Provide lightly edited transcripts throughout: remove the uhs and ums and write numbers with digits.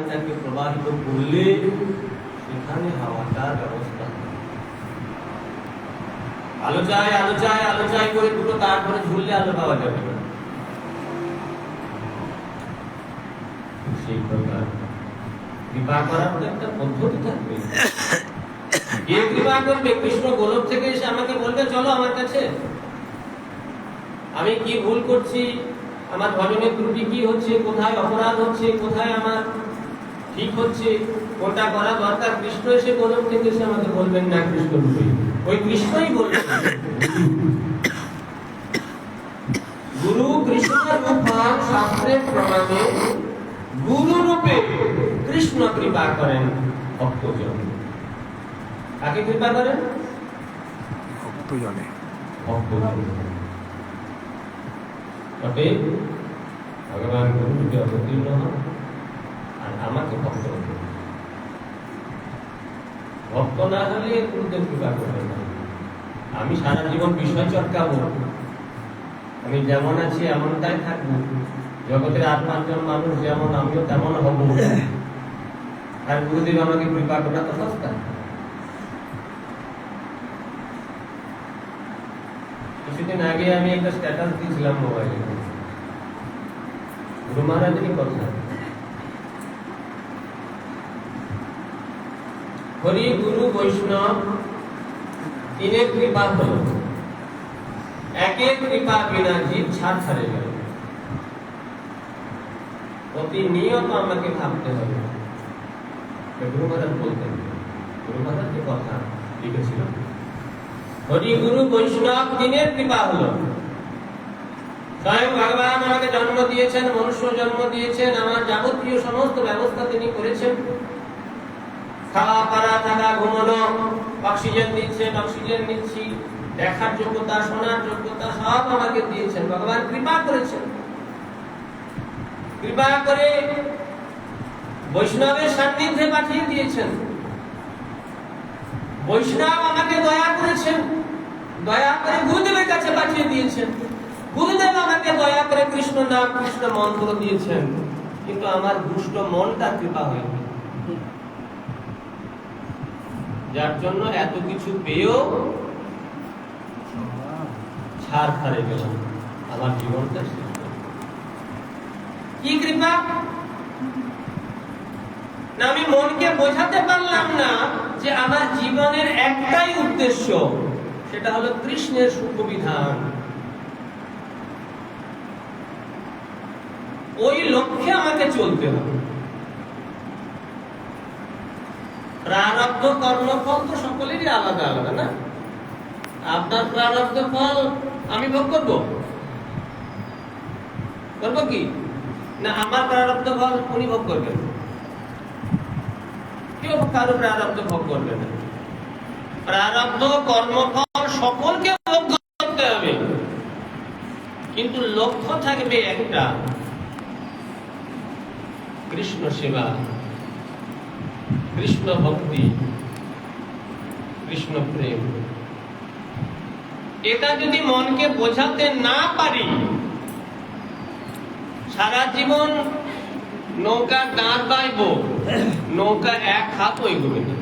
পানিটাকে প্রবাহিত করলে সেখানে হাওয়াটার ব্যবস্থা। আলো চাই আলো চাই আলো চাই করে দুটো তার করে ঝুললে আলো পাওয়া যাবে না। সেই প্রকার কৃপা করার একটা পদ্ধতি থাকবে। কে কৃপা করবে? কৃষ্ণ গোলক থেকে এসে আমাকে বলবে চলো আমার কাছে, আমি কি ভুল করছি, আমার ভজনের ত্রুটি কি হচ্ছে, কোথায় অপরাধ হচ্ছে, কোথায় আমার ঠিক হচ্ছে, কোনটা করা দরকার। কৃষ্ণ এসে গোলক থেকে এসে আমাকে বলবেন না, কৃষ্ণ রূপে ওই কৃষ্ণই বলবেন। গুরু কৃষ্ণ রূপান শাস্ত্রের প্রমাণে গুরু রূপে কৃষ্ণ কৃপা করেন ভক্তজন। কাকে কৃপা করেন? ভক্তজনে। তবে ভগবান গুরু রূপে অবতীর্ণ হন আর আমাকে ভক্ত হতে। ভক্ত না হলে গুরুদেব কৃপা করবেন না। আমি সারা জীবন বিষয় চটকাবো, আমি যেমন আছি এমনটাই থাকবো, জগতের আর পাঁচজন মানুষ যেমন আমিও তেমন হব, আর গুরুদেব আমাকে কৃপা করা তো সস্তা। কিছুদিন আগে আমি একটা স্ট্যাটাস দিয়েছিলাম মোবাইলে, গুরু মহারাজেরই কথা। হরি গুরু বৈষ্ণব তিনের কৃপা হল, একের কৃপা বিনা জীব ছাড় ছাড়ে গেল। প্রতিনিয়ত আমাকে ভাবতে হবে। গুরু মহারাজ বলতেন, গুরু মহারাজের কথা লিখেছিলাম, হরি গুরু বৈষ্ণব তিনের কৃপা হলো। স্বয়ং ভগবান আমাকে জন্ম দিয়েছেন, মনুষ্য জন্ম দিয়েছেন, আমার যাবতীয় সমস্ত ব্যবস্থা তিনি করেছেন। খাওয়া পড়া থাকা ঘুমানো, অক্সিজেন দিচ্ছেন, অক্সিজেন নিচ্ছি, দেখার যোগ্যতা শোনার যোগ্যতা সব আমাকে দিয়েছেন। ভগবান কৃপা করেছেন, কৃপা করে বৈষ্ণবের সান্নিধ্যে পাঠিয়ে দিয়েছেন। বৈষ্ণব আমাকে দয়া করেছেন, দয়া করে গুরুদেবের কাছে পাঠিয়ে দিয়েছেন। গুরুদেব আমাকে দয়া করে কৃষ্ণ নাম কৃষ্ণ মন্ত্র দিয়েছেন, কিন্তু আমার দুষ্ট মনটা কৃপা হয়নি, যার জন্য এত কিছু পেয়েও ছাড় ছাড়ে গেলাম। আমার জীবনটা কি কৃপা না, আমি মনকে বোঝাতে পারলাম না যে আমার জীবনের একটাই উদ্দেশ্য, সেটা হলো কৃষ্ণের সুখবিধান। ওই লক্ষ্যে আমাকে চলতে হবে। প্রারব্ধ কর্মফল তো সকলেরই আলাদা আলাদা না। আপনার প্রারব্ধ ফল আমি ভোগ করবো, করবো কি না? আমার প্রারব্ধ ফল উনি ভোগ করবেন, কেউ কারো প্রারব্ধ ভোগ করবে না। প্রারব্ধ কর্মফল সকলকে ভোগ করতে হবে, কিন্তু লক্ষ্য থাকবে একটা, কৃষ্ণ সেবা, কৃষ্ণ ভক্তি, কৃষ্ণ প্রেম। এটা যদি মনকে বোঝাতে না পারি, সারা জীবন নৌকা দাঁড় বাইব, নৌকা এক হাত এগোবে না।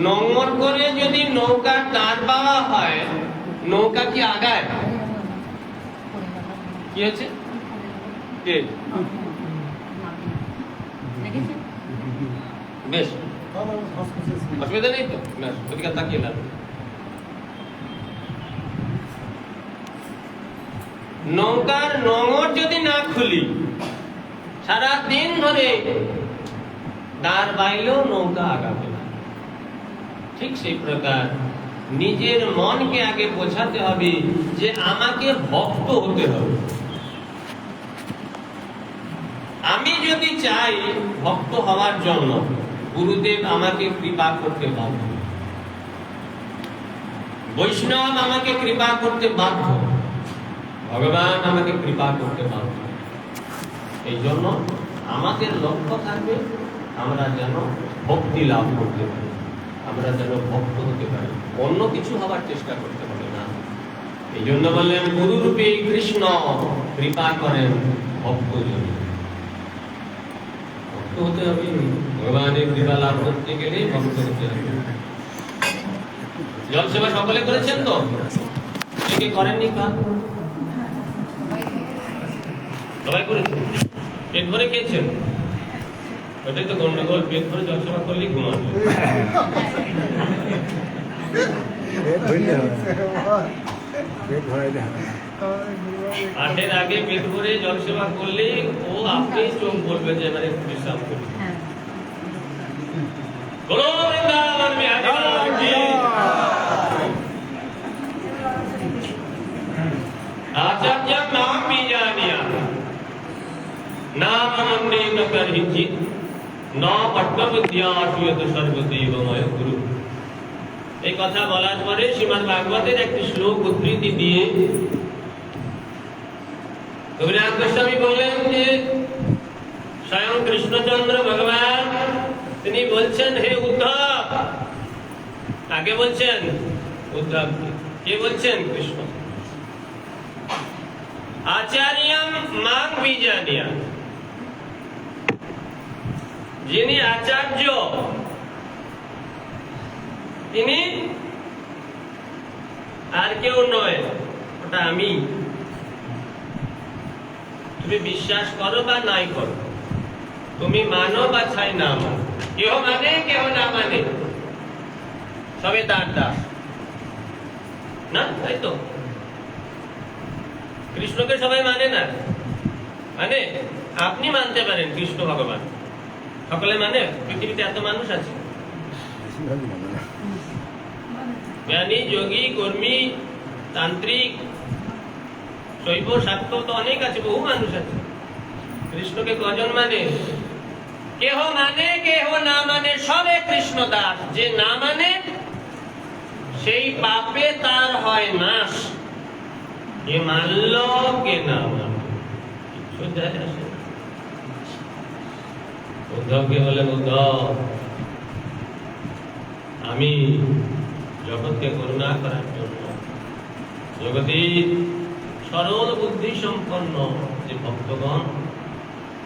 নোংর করে যদি নৌকা দাঁড় বাওয়া হয়, নৌকা কি আগায়? কি হচ্ছে? বেশ, অসুবিধা নেই তো? বেশ, ওদিকে তাকিয়ে না। নৌকার নোঙর যদি না খুলি, সারা দিন ধরে দাঁড় বাইলেও নৌকা আগাবে না। ঠিক সেই প্রকার নিজের মনকে আগে বোঝাতে হবে যে আমাকে ভক্ত হতে হবে। আমি যদি চাই ভক্ত হওয়ার জন্য, গুরুদেব আমাকে কৃপা করতে বাধ্য, বৈষ্ণব আমাকে কৃপা করতে বাধ্য, ভগবান আমাকে কৃপা করতে বাধ্য। এই জন্য আমাদের লক্ষ্য থাকবে আমরা যেন ভক্তি লাভ করতে পারি, আমরা যেন ভক্ত হতে পারি, অন্য কিছু হওয়ার চেষ্টা করতে হবে না। এই জন্য বললেন গুরু রূপে কৃষ্ণ কৃপা করেন ভক্তজন। তো হতে হবে, ভগবানের কৃপা লাভ করতে গেলে ভক্ত হতে হবে। জল সেবা সকলে করেছেন তো? কে করেননি কাজ? সবাই করেছেন? পেট ভরে খেয়েছেন? ওটাই তো গন্ডগোল, পেট ভরে জল সেবা করলেই ঘুমাবে। আটের আগে পেট ভরে জল সেবা করলে ও আপনি চোখ বলবে যে এবারে বিশ্রাম করি। বলো বৃন্দাবন বিহারী লাল কি। आचार्य नाम भी जानिया नाम अन्य न करहिचित न पट्ट विद्या आश्रित सर्वदेवमय गुरु। এই কথা বলার পরে শ্রীমদ্ ভাগবতের একটি শ্লোক উদ্ধৃতি দিয়ে কবিরাজ গোস্বামী বললেন যে স্বয়ং কৃষ্ণচন্দ্র ভগবান তিনি বলছেন, হে উদ্ধব, আগে বলছেন উদ্ধব, কে বলছেন? কৃষ্ণ। আচার্যম মাং বিজানিয়া, যিনি আচার্য তিনি আর কেউ নয়, ওটা আমি। তুমি বিশ্বাস করো বা নাই করো, তুমি মানো বা ছাই না মানো, কেহ মানে কেহ না মানে, সবে তার দাস না, তাই তো? কৃষ্ণকে সবাই মানে না, মানে আপনি মানতে পারেন কৃষ্ণ ভগবান, সকলে মানে? পৃথিবীতে এত মানুষ আছে, জ্ঞানী, যোগী, কর্মী, তান্ত্রিক, শৈব, শাক্ত তো অনেক আছে, বহু মানুষ আছে। কৃষ্ণকে কজন মানে? কেহ মানে কেহ না মানে, সবে কৃষ্ণ দাস। যে না মানে সেই পাপে তার হয় নাশ। কে মানল কে না মানল কিছু যায় আসে না। উদ্ধবকে বলে, উদ্ধব, আমি জগৎকে করুণা করার জন্য, জগতের সরল বুদ্ধি সম্পন্ন যে ভক্তগণ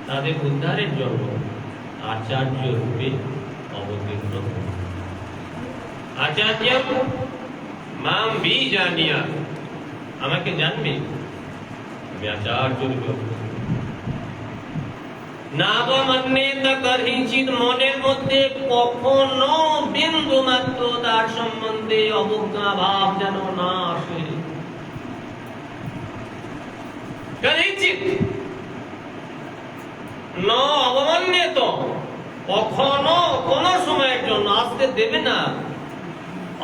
তাদের উদ্ধারের জন্য আচার্য রূপে অবতীর্ণ। আচার্য মাম বি জানিয়া, আমাকে জানবে, আমি আচার্য রূপে নাবমান্যেত করহিচিত, মনের মধ্যে কখনো বিন্দু মাত্র তার সম্বন্ধে অবজ্ঞা ভাব যেন না আসে। করহিচিত ন অবমান্যেত, কখনো কোন সময়ের জন্য আসতে দেবে না।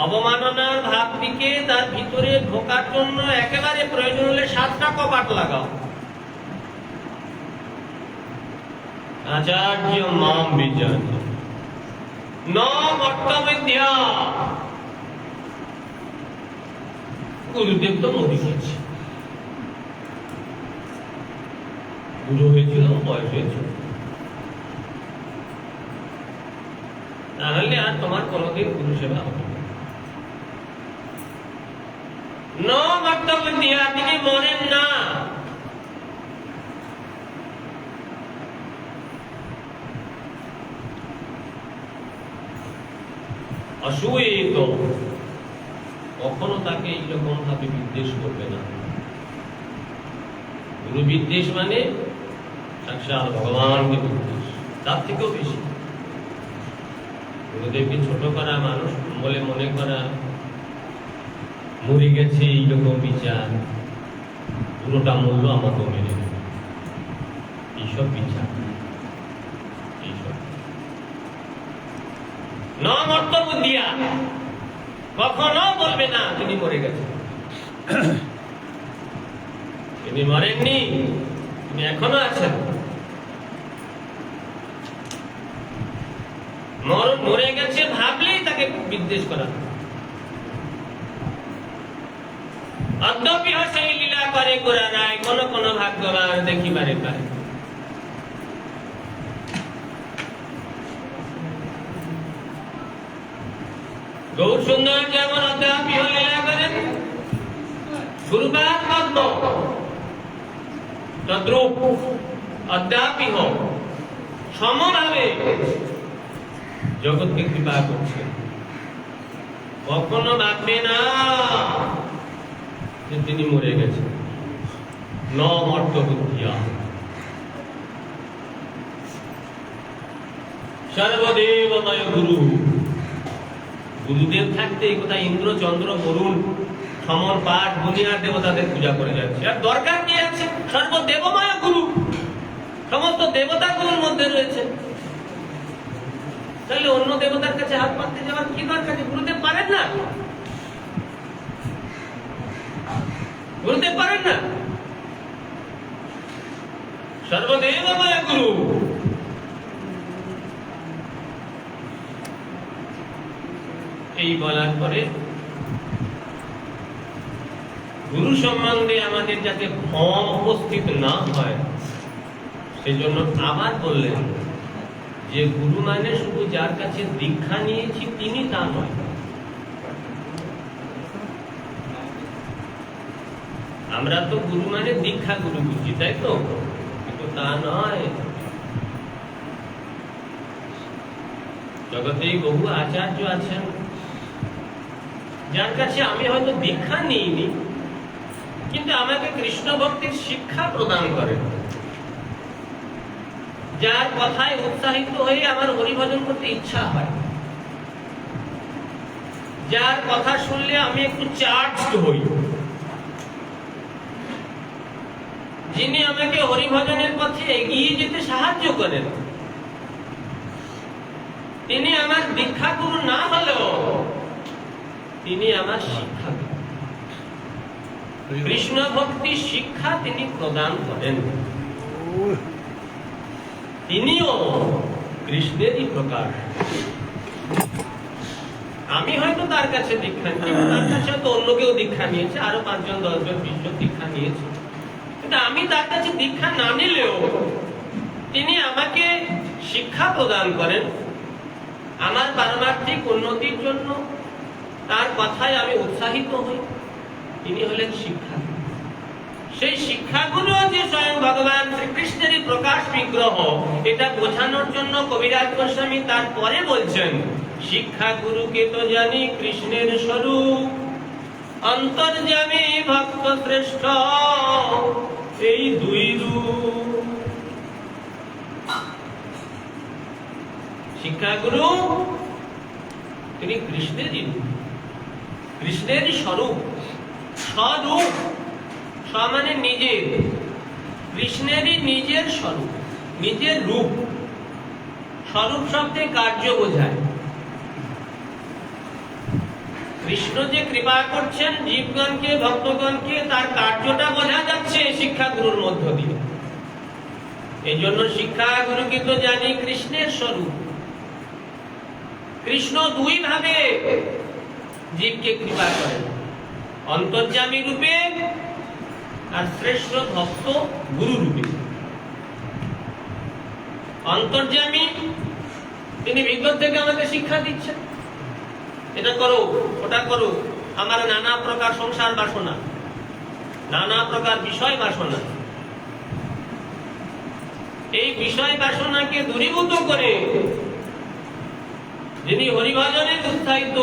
অবমাননার ভাবটিকে তার ভিতরে ঢোকার জন্য একেবারে প্রয়োজন হলে 7টা কপাট লাগাও। আচার্য মাম বিজানি ন বর্তবিদ্যা, গুরুদেব তো মরে গেছে, বুড়ো হয়েছিল, বয়স হয়েছিল, তাহলে আর তোমার কোনদিন গুরু সেবা হবে ন বর্তবিদ্যা, তিনি মরেন না। অসূয়িত, কখনো তাকে এইরকম ভাবে বিদ্বেষ করবে না। গুরু বিদ্বেষ মানে সাক্ষাৎ ভগবানকে বিদ্বেষ, তার থেকেও বেশি। গুরুদেবকে ছোট করা, মানুষ বলে মনে করা, মরে গেছে এইরকম বিচার, পুরোটা মূল্য আমাকে মেনে নেবে, এইসব বিচার, এইসব দিয়া কখনো বলবে না তিনি মরে গেছেন। তিনি মরেননি, তিনি এখনো আছেন। মরে গেছে ভাবলেই তাকে বিদ্বেষ করা। অদ্যপি সেই লীলা করে গোরা রায়, কোন কোন ভাগ্যবান দেখিবারে পায়। গৌর সুন্দর যেমন অদ্যাপি লীলা করেন, গুরুপাদ পদ্ম তদ্রূপ অদ্যাপি সমভাবে জগৎকে কৃপা করছেন। কখনো ভাববে না যে তিনি মরে গেছেন। ন মর্ত বুদ্ধিয়া সর্বদেবময় গুরু। গুরুদেব থাকতে এই কথা ইন্দ্র, চন্দ্র, বরুণ, সমর, পাঠ, দুনিয়ার দেবতাদের পূজা করে যাচ্ছে। আর দরকার কি আছে? সর্বদেবময় গুরু, সমস্ত দেবতা গুরুর মধ্যে রয়েছে। তাহলে অন্য দেবতার কাছে হাত পাততে যাওয়ার কি দরকার? গুরুদেব পারেন না? গুরুদেব পারেন না? সর্বদেবময় গুরু। এই বলার পরে গুরু সম্বন্ধে আমাদের যাতে ভ্রম উপস্থিত না হয় সেজন্য আবার বললেন যে গুরু মানে শুধু যার কাছে দীক্ষা নিয়েছি তিনি তা নয়। আমরা তো গুরু মানে দীক্ষা গুরু বুঝি, তাই তো? কিন্তু তা নয়। জগতে বহু আচার্য আছেন যার কাছে আমি হয়তো দীক্ষা নিইনি, কিন্তু আমাকে কৃষ্ণ ভক্তির শিক্ষা প্রদান করেন, যার কথায় উৎসাহিত হয়ে আমার হরিভজন করতে ইচ্ছা হয়, যার কথা শুনলে আমি একটু চার্জড হই, যিনি আমাকে হরিভজনের পথে এগিয়ে যেতে সাহায্য করেন। তিনি আমার দীক্ষা গুরু না হলেও তিনি আমার শিক্ষা গুরু। কৃষ্ণ ভক্তি শিক্ষা তিনি প্রদান করেন। তিনিও কৃষ্ণেরই প্রকার। আমি হয়তো তার কাছে দীক্ষা নিয়েছি, তার কাছে হয়তো অন্য কেউ দীক্ষা নিয়েছে, আরো 5 জন 10 জন 20 জন দীক্ষা নিয়েছে, কিন্তু আমি তার কাছে দীক্ষা না নিলেও তিনি আমাকে শিক্ষা প্রদান করেন। আমার পারমার্থিক উন্নতির জন্য তার কথায় আমি উৎসাহিত হই। তিনি হলেন শিক্ষা। সেই শিক্ষাগুলো যে স্বয়ং ভগবান শ্রীকৃষ্ণেরই প্রকাশ বিগ্রহ, এটা বোঝানোর জন্য কবিরাজ গোস্বামী তারপরে বলছেন, শিক্ষা গুরুকে তো জানি কৃষ্ণের স্বরূপ, অন্তর্যামী ভক্ত শ্রেষ্ঠ এই দুই রূপ। শিক্ষা গুরু তিনি কৃষ্ণেরই রূপ, কৃষ্ণেরই স্বরূপ। স্বরূপ, স মানে নিজের, কৃষ্ণেরই নিজের স্বরূপ, নিজের রূপ। স্বরূপ শব্দে কার্য বোঝায়। কৃষ্ণ যে কৃপা করছেন জীবগণকে, ভক্তগণকে, তার কার্যটা বোঝা যাচ্ছে শিক্ষা গুরুর মধ্য দিয়ে। এই জন্য শিক্ষা গুরুকে তো জানি কৃষ্ণের স্বরূপ। কৃষ্ণ দুই ভাবে জীবকে কৃপা করেন, অন্তর্যামী রূপে আর শ্রেষ্ঠ ভক্ত গুরু রূপে। অন্তর্যামী তিনি ভিতর থেকে আমাদের শিক্ষা দিচ্ছেন, এটা করো, ওটা করো। আমার নানা প্রকার সংসার বাসনা, নানা প্রকার বিষয় বাসনা, এই বিষয় বাসনাকে দূরীভূত করে যিনি হরিভজনের উৎসাহিত,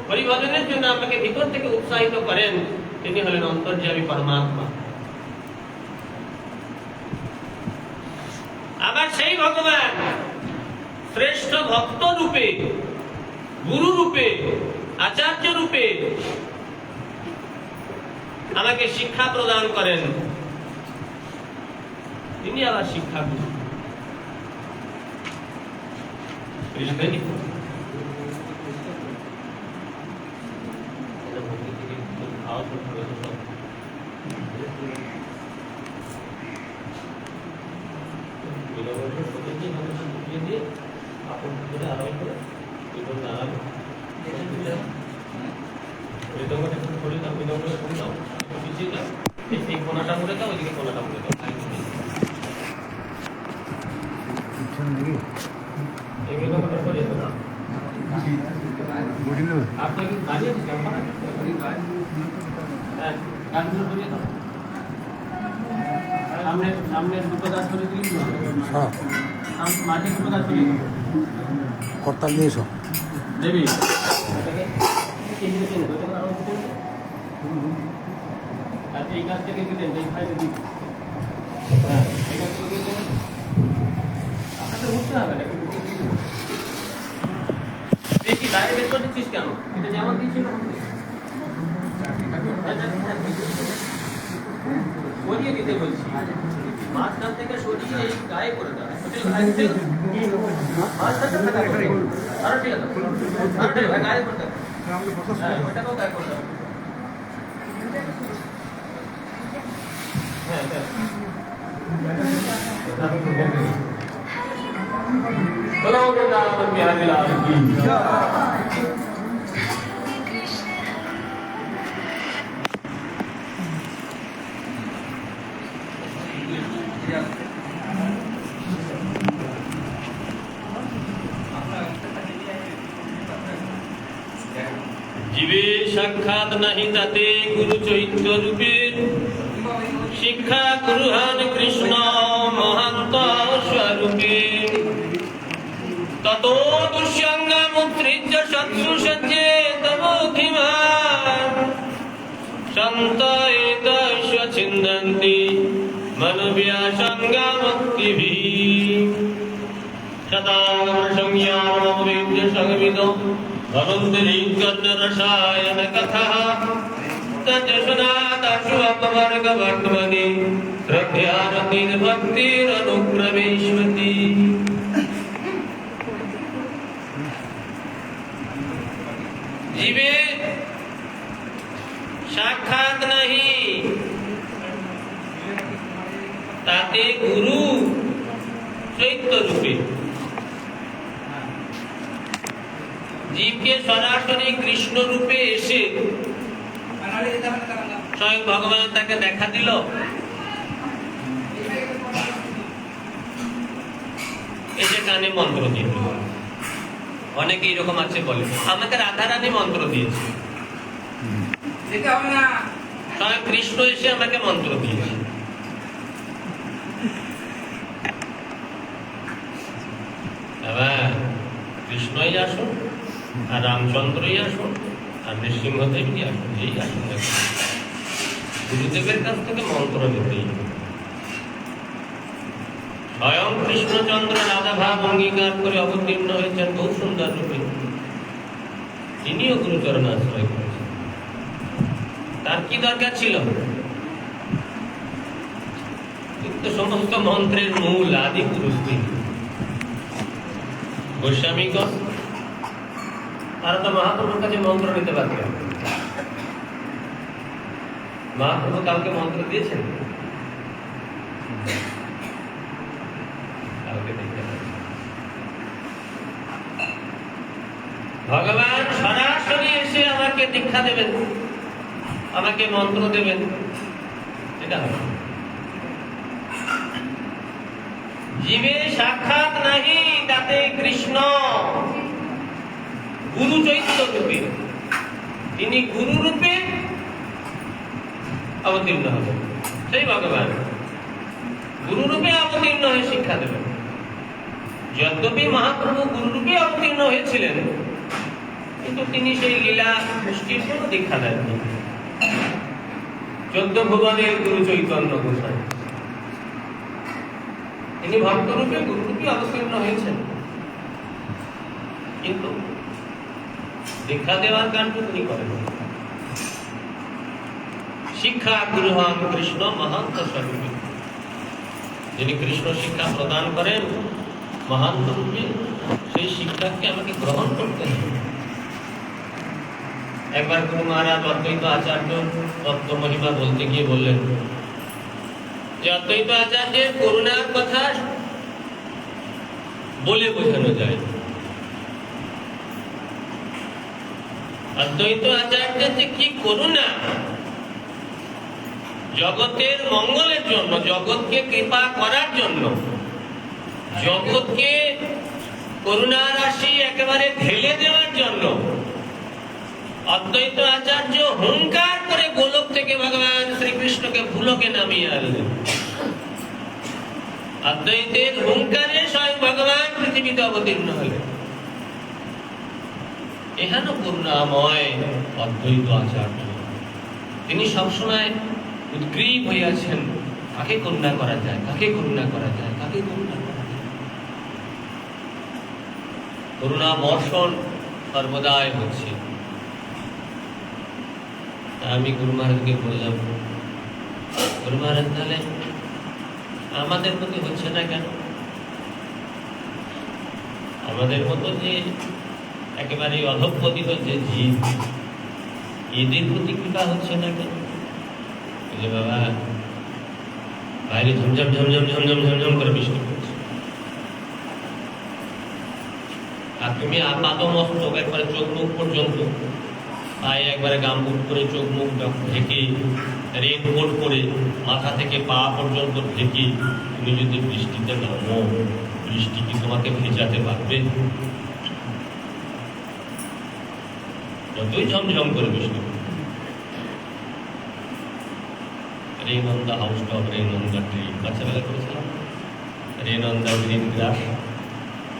হরিভজনের জন্য আমাকে ভিতর থেকে উৎসাহিত করেন, তিনি হলেন অন্তর্যামী পরমাত্মা। আবার সেই ভগবান শ্রেষ্ঠ ভক্ত রূপে, গুরু রূপে, আচার্য রূপে আমাকে শিক্ষা প্রদান করেন, তিনি আবার শিক্ষা গুরু। কৃষ্ণেরই কোনাটা মুড়ে দাও, ওইদিকে কোনাটা মুড়ে দাও। আপনি কি দাঁড়িয়ে সামনে দুটো দাঁড় করে দিলেন। মাঝে দুটো কাজ করি করতাল নিয়ে এসো দেবী আচ্ছা এই কাজ থেকে দিলেন এই ফাইলে দিই হ্যাঁ এই কাজ থেকে দিলেন আপনাকে উঠতে হবে না দেখি বাইরে বের করে দিচ্ছিস কেন এটা যেমন দিচ্ছিল সরিয়ে দিতে বলছি মাঝখান থেকে সরিয়ে এই গায়ে করে দেওয়া মাঝখানটা থাকা করে আরো ঠিক আছে আরো ঠিক আছে গায়ে করতে হবে হ্যাঁ ওটাকেও গায়ে করতে হবে হ্যাঁ হ্যাঁ बोलो वृंदावन बिहारी लाल की जीवे साक्षात नहीं ताते गुरु चैत्य रूपे शिक्षा गुरुहान कृष्ण महंत स्वरूपे ततो दुष्यंगमुत्सृज्य शत्रुसज्जे तमोधिमान् सन्त एतस्य छिन्दन्ति मनव्यासङ्गमुक्तिभिः शतागमसंज्ञानमवेद्य संविदो भवन्तिरीकर्णरसायन कथः तज्जसनादाशु अपवर्गवर्त्मनि श्रद्धारतिर्भक्तिरनुक्रमेष्वति जीवे साक्षात नहीं ताते गुरु चैत्य रूपे जीव के सरासरि कृष्ण रूपे एसे स्वयं भगवान ताके देखा दिल এসে কানে মন্ত্র দিল অনেকে এরকম আছে বলে আমাকে রাধা রানী মন্ত্র দিয়েছে স্বয়ং কৃষ্ণ এসে আমাকে মন্ত্র দিয়েছে এবার কৃষ্ণই আসুন আর রামচন্দ্রই আসুন আর নৃসিংহদেবই আসুন এই আসুন গুরুদেবের কাছ থেকে মন্ত্র নিতেই স্বয়ং কৃষ্ণচন্দ্র রাধা ভাব অঙ্গীকার করে অবতীর্ণ হয়েছেন বহু সুন্দর রূপে তিনিও গুরুচরণ আশ্রয় করেছেন তার কি দরকার ছিল কিন্তু সমস্ত মন্ত্রের মূল আদি পুরুষ তিনি গোস্বামীগণ তারা তো মহাপ্রভুর কাছে মন্ত্র নিতে পারতেন মহাপ্রভু কাউকে মন্ত্র দিয়েছেন ভগবান সরাসরি এসে আমাকে দীক্ষা দেবেন আমাকে মন্ত্র দেবেন এটা হবে জীবে সাক্ষাৎ নাহি তাতে কৃষ্ণ গুরু চৈত্য রূপে তিনি গুরু রূপে অবতীর্ণ হবেন সেই ভগবান গুরু রূপে অবতীর্ণ হয়ে শিক্ষা দেবেন যদ্যপি মহাপ্রভু গুরু রূপে অবতীর্ণ হয়েছিলেন কিন্তু তিনি সেই লীলা সৃষ্টির কোনো দীক্ষা দেননি 14 ভুবনের গুরু চৈতন্য গোসাই তিনি ভক্তরূপে গুরুরূপে অবতীর্ণ হয়েছেন কিন্তু দীক্ষা দেওয়ার কাজটা তিনি করেন শিক্ষা গুরুহান কৃষ্ণ মহান্ত স্বরূপে যিনি কৃষ্ণ শিক্ষা প্রদান করেন মহান্ত রূপে সেই শিক্ষাকে আমাকে গ্রহণ করতে হবে একবার গুরু মহারাজ অদ্বৈত আচার্য তত্ত্ব মহিমা বলতে গিয়ে বললেন যে অদ্বৈত আচার্যের করুণার কথা বলে বোঝানো যায় অদ্বৈত আচার্যের যে কি করুণা জগতের মঙ্গলের জন্য জগৎকে কৃপা করার জন্য জগৎকে করুণা রাশি একেবারে ঢেলে দেওয়ার জন্য অদ্বৈত আচার্য হুঙ্কার করে গোলক থেকে ভগবান শ্রীকৃষ্ণকে ভুলকে নামিয়ে আনলেন অদ্বৈতের হুঙ্কারে স্বয়ং ভগবান পৃথিবীতে অবতীর্ণ হলেন। এহেন করুণাময় অদ্বৈত আচার্য, তিনি সবসময় উদ্গ্রীব হইয়াছেন, কাকে করুণা করা যায়, কাকে করুণা করা যায়, কাকে করুণা করা যায়। করুণা বর্ষণ সর্বদাই হচ্ছে। আমি গুরু মহারাজকে বললাম, গুরু মহারাজ তাহলে আমাদের প্রতি হচ্ছে না কেন? আমাদের মতো যে একেবারে অধঃপতিত যে জীব, এদের প্রতি কৃপা হচ্ছে না কেন? বলে বাবা, বাইরে ঝমঝম ঝমঝম ঝমঝম ঝমঝম করে বৃষ্টি পড়ছে, আর তুমি আপাদমস্তক একবারে চোখ মুখ পর্যন্ত, পায়ে একবারে গামবুট করে চোখ মুখ ঢেকে, রেনকোট করে মাথা থেকে পা পর্যন্ত ঢেকে তুমি যদি বৃষ্টিতে নামো, বৃষ্টি কি তোমাকে ভেজাতে পারবে? যতই ঝমঝম করে বৃষ্টি। Rain on the house top, rain on the tree, বাচ্চাবেলা করেছিলাম। Rain on the green grass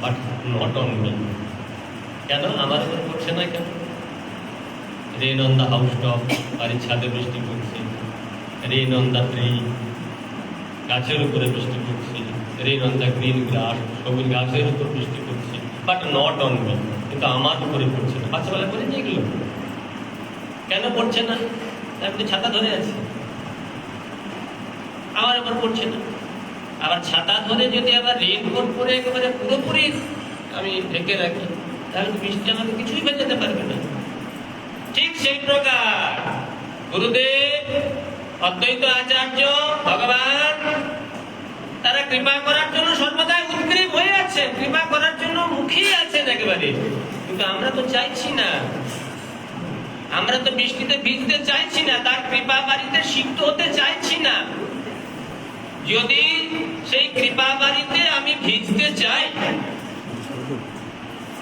but not on me. কেন আমার উপর পড়ছে না কেন? Rain on the house top, বাড়ির ছাদে বৃষ্টি পড়ছে। রেন অন দ্য ট্রি, গাছের উপরে বৃষ্টি পড়ছে। Rain on the green grass, সবুজ গাছের উপর বৃষ্টি পড়ছে, বাট নট অন মি, কিন্তু আমার উপরে পড়ছে না। বাচ্চাবেলা করে এগুলো কেন পড়ছে না? আপনি ছাতা ধরে আছে, আমার উপর পড়ছে না। আবার ছাতা ধরে যদি আবার রেনকোট পরে একেবারে পুরোপুরি আমি ঢেকে রাখি, তাহলে বৃষ্টি আমাকে কিছুই ভেজাতে পারবে না। ঠিক সেই প্রকার গুরুদেব, অদ্বৈত আচার্য, ভগবান, তারা কৃপা করার জন্য সর্বদাই উদ্গ্রীব হয়ে আছে, কৃপা করার জন্য মুখিয়ে আছেন একেবারে। কিন্তু আমরা তো চাইছি না, আমরা তো বৃষ্টিতে ভিজতে চাইছি না, তার কৃপা বাড়িতে সিক্ত হতে চাইছি না। যদি সেই কৃপা বাড়িতে আমি ভিজতে চাই,